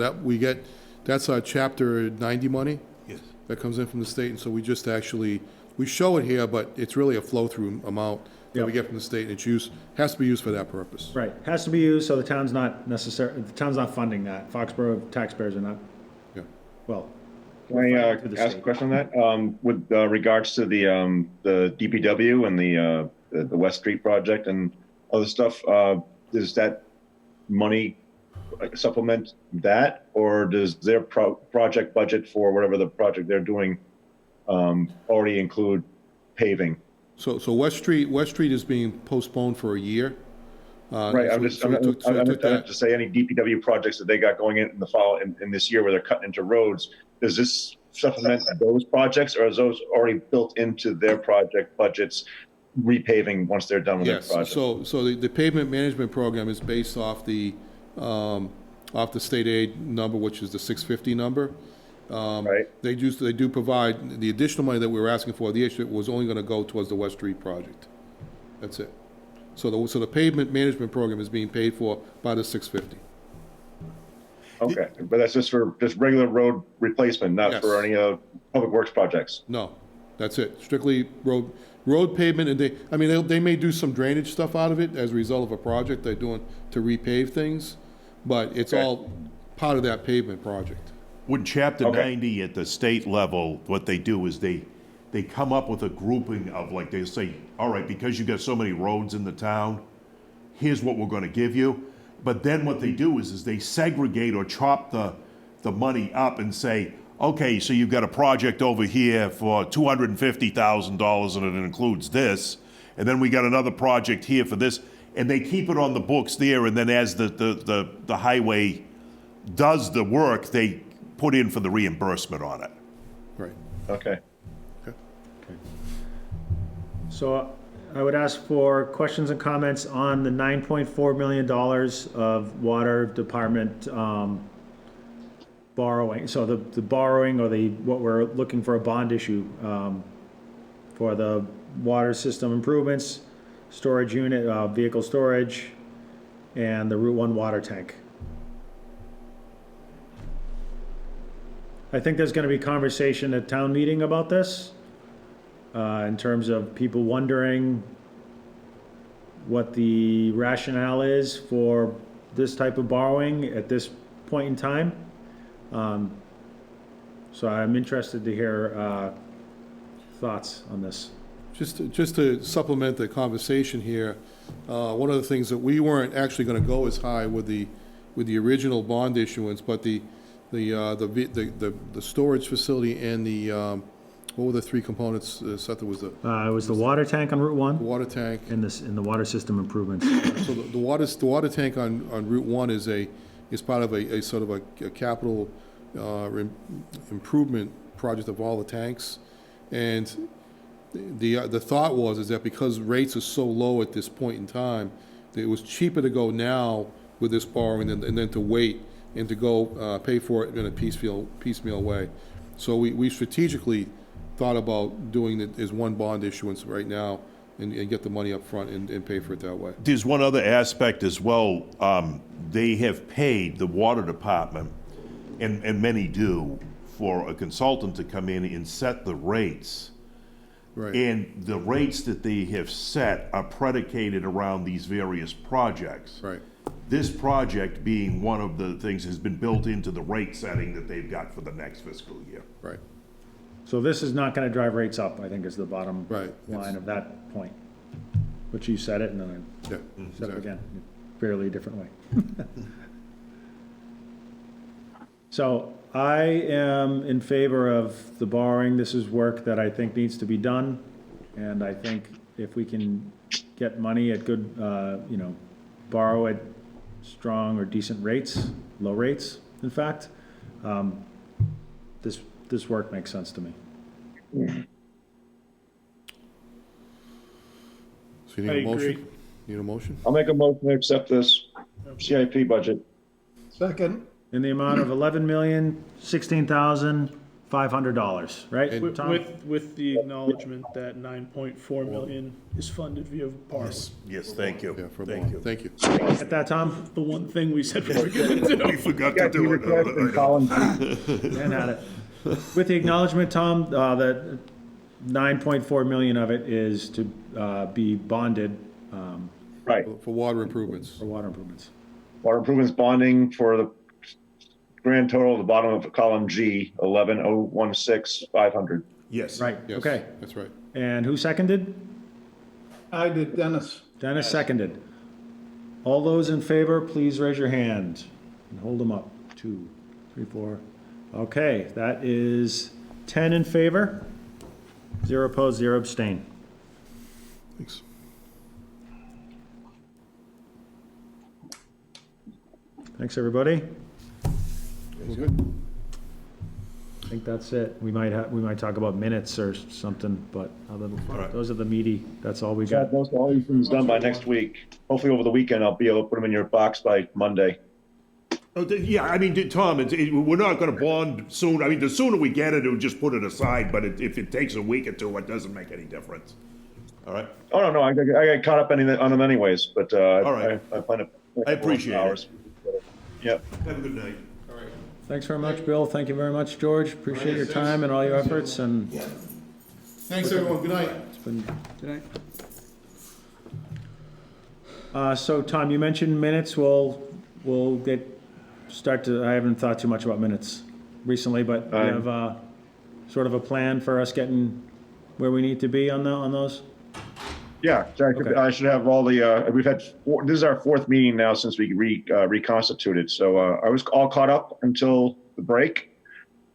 that's our chapter 90 money. Yes. That comes in from the state, and so we just actually, we show it here, but it's really a flow-through amount that we get from the state, and has to be used for that purpose. right. Has to be used, so the town's not funding that. Foxborough taxpayers are not, Yeah. well. Can I to the ask a state. question on that? With regards to the DPW and the West Street project and other stuff, does that money supplement that, or does their project budget for whatever the project they're doing already include paving? So West Street is being postponed for a year. Right, I'm just to say any DPW projects that they got going in the fall in this year where they're cutting into roads, does this supplement those projects, or is those already built into their project budgets, repaving once they're done with their Yes, project? so the pavement management program is based off the state aid number, which is the 650 number. Right. They do provide, the additional money that we were asking for, the issue was only gonna go towards the West Street project. That's it. So the pavement management program is being paid for by the 650. Okay, but that's just for regular road replacement, not for any public works projects? No, that's it. Strictly road pavement, and they may do some drainage stuff out of it as a result of a project they're doing to repave things, but it's all part of that pavement project. When Chapter 90 at the state level, what they do is they come up with a grouping of, like, they say, all right, because you got so many roads in the town, here's what we're gonna give you. But then what they do is they segregate or chop the money up and say, okay, so you've got a project over here for $250,000 and it includes this, and then we got another project here for this, and they keep it on the books there, and then as the highway does the work, they put in for the reimbursement on it. Right. Okay. So I would ask for questions and comments on the $9.4 million of water department borrowing. So the borrowing, or what we're looking for a bond issue for the water system improvements, storage unit, vehicle storage, and the Route 1 water tank. I think there's gonna be conversation at town meeting about this, in terms of people wondering what the rationale is for this type of borrowing at this point in time. So I'm interested to hear thoughts on this. Just to supplement the conversation here, one of the things that we weren't actually going to go as high with the original bond issuance, but the storage facility and the what were the three components? Seth, it was the It was the water tank on Route 1 water tank. and the water system improvements. So the water tank on Route 1 is part of a sort of a capital improvement project of all the tanks. And the thought was is that because rates are so low at this point in time, it was cheaper to go now with this borrowing and then to wait and to go pay for it in a piecemeal way. So we strategically thought about doing it as one bond issuance right now and get the money up front and pay for it that way. There's one other aspect as well. They have paid the water department, and many do, for a consultant to come in and set the rates. Right. And the rates that they have set are predicated around these various projects. Right. This project being one of the things has been built into the rate setting that they've got for the next fiscal year. Right. So this is not gonna drive rates up, I think is the bottom Right. line of that point. Which you said it, and then I Yeah. said it again, fairly different way. So I am in favor of the borrowing. This is work that I think needs to be done. And I think if we can get money at good, borrow at strong or decent rates, low rates, in fact, this work makes sense to me. So you need I a agree. motion? Need a motion? I'll make a motion to accept this CIP budget. Second, In the amount of $11,016,500, right, Tom? With the acknowledgement that 9.4 million is funded via borrowing. Yes, thank you. Yeah, for a Thank bond. you. Thank you. Get that, Tom? The one thing we said we were gonna do. We forgot to do it. Dan had it. With the acknowledgement, Tom, that 9.4 million of it is to be bonded Right. For water improvements. for water improvements. Water improvements bonding for the grand total at the bottom of column G, 11,016,500. Yes. Right, Yes, okay. that's right. And who seconded? I did, Dennis. Dennis seconded. All those in favor, please raise your hand and hold them up. 2, 3, 4. Okay, that is 10 in favor, 0 opposed, 0 abstain. Thanks. Thanks, everybody. We're good. I think that's it. We might talk about minutes or something, but other than, those are the meaty, that's all we got. Most all these things done by next week. Hopefully over the weekend, I'll be able to put them in your box by Monday. Oh, yeah, I mean, Tom, we're not gonna bond soon. I mean, the sooner we get it, we'll just put it aside, but if it takes a week or two, it doesn't make any difference. All right? Oh, no, I got caught up on them anyways, but All right. I plan to. I appreciate it. Yep. Have a good night. Thanks very much, Bill. Thank you very much, George. Appreciate your time and all your efforts, and Thanks, everyone. Good night. it's been. Good night. So, Tom, you mentioned minutes. We'll I haven't thought too much about minutes recently, but you have sort of a plan for us getting where we need to be on those? Yeah, I should have all the, we've had, this is our 4th meeting now since we reconstituted. So I was all caught up until the break.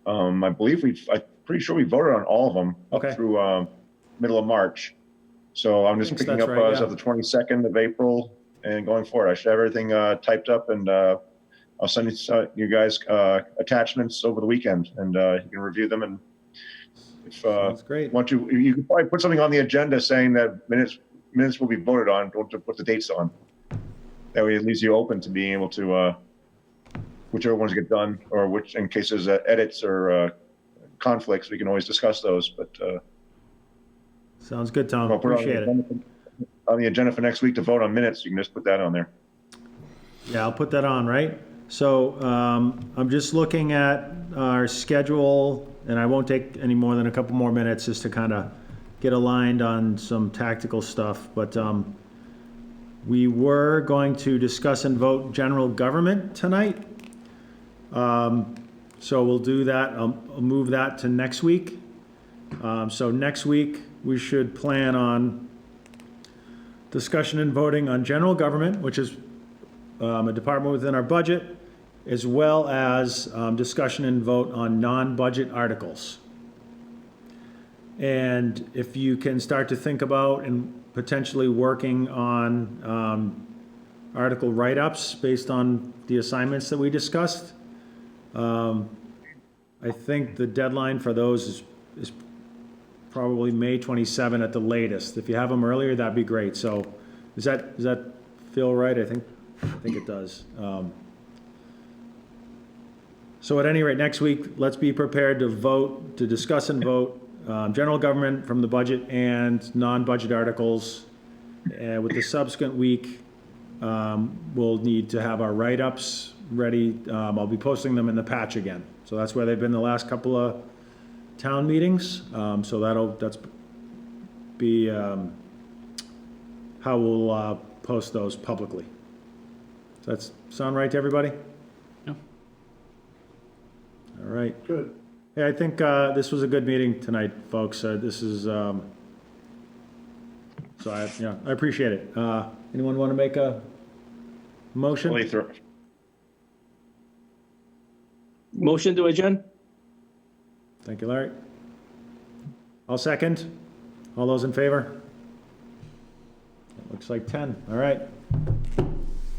I believe I'm pretty sure we voted on all of them up through middle of March. So I'm just picking up as of the 22nd of April and going forward. I should have everything typed up, and I'll send you guys attachments over the weekend, and you can review them. And if That's great. want to, you can probably put something on the agenda saying that minutes will be voted on. Don't put the dates on. That way, it leaves you open to being able to whichever ones get done, or which, in case there's edits or conflicts, we can always discuss those. But sounds good, Tom. I'll put Appreciate it. on the agenda for next week to vote on minutes. You can just put that on there. Yeah, I'll put that on, right? So I'm just looking at our schedule, and I won't take any more than a couple more minutes just to kind of get aligned on some tactical stuff. But we were going to discuss and vote general government tonight. So we'll do that. I'll move that to next week. So next week, we should plan on discussion and voting on general government, which is a department within our budget, as well as discussion and vote on non-budget articles. And if you can start to think about and potentially working on article write-ups based on the assignments that we discussed, I think the deadline for those is probably May 27 at the latest. If you have them earlier, that'd be great. So does that feel right? I think it does. So at any rate, next week, let's be prepared to vote, to discuss and vote, general government from the budget and non-budget articles. With the subsequent week, we'll need to have our write-ups ready. I'll be posting them in the patch again. So that's where they've been the last couple of town meetings. So that's be how we'll post those publicly. Does that sound right to everybody? Yeah. All right. Good. Hey, I think this was a good meeting tonight, folks. This is, so I appreciate it. Anyone want to make a motion? Motion to adjourn? Thank you, Larry. I'll second. All those in favor? It looks like 10. All right.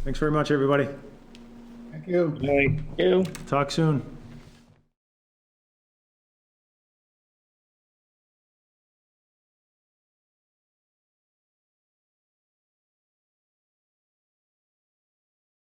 Thanks very much, everybody. Thank you. Thank you. Talk soon.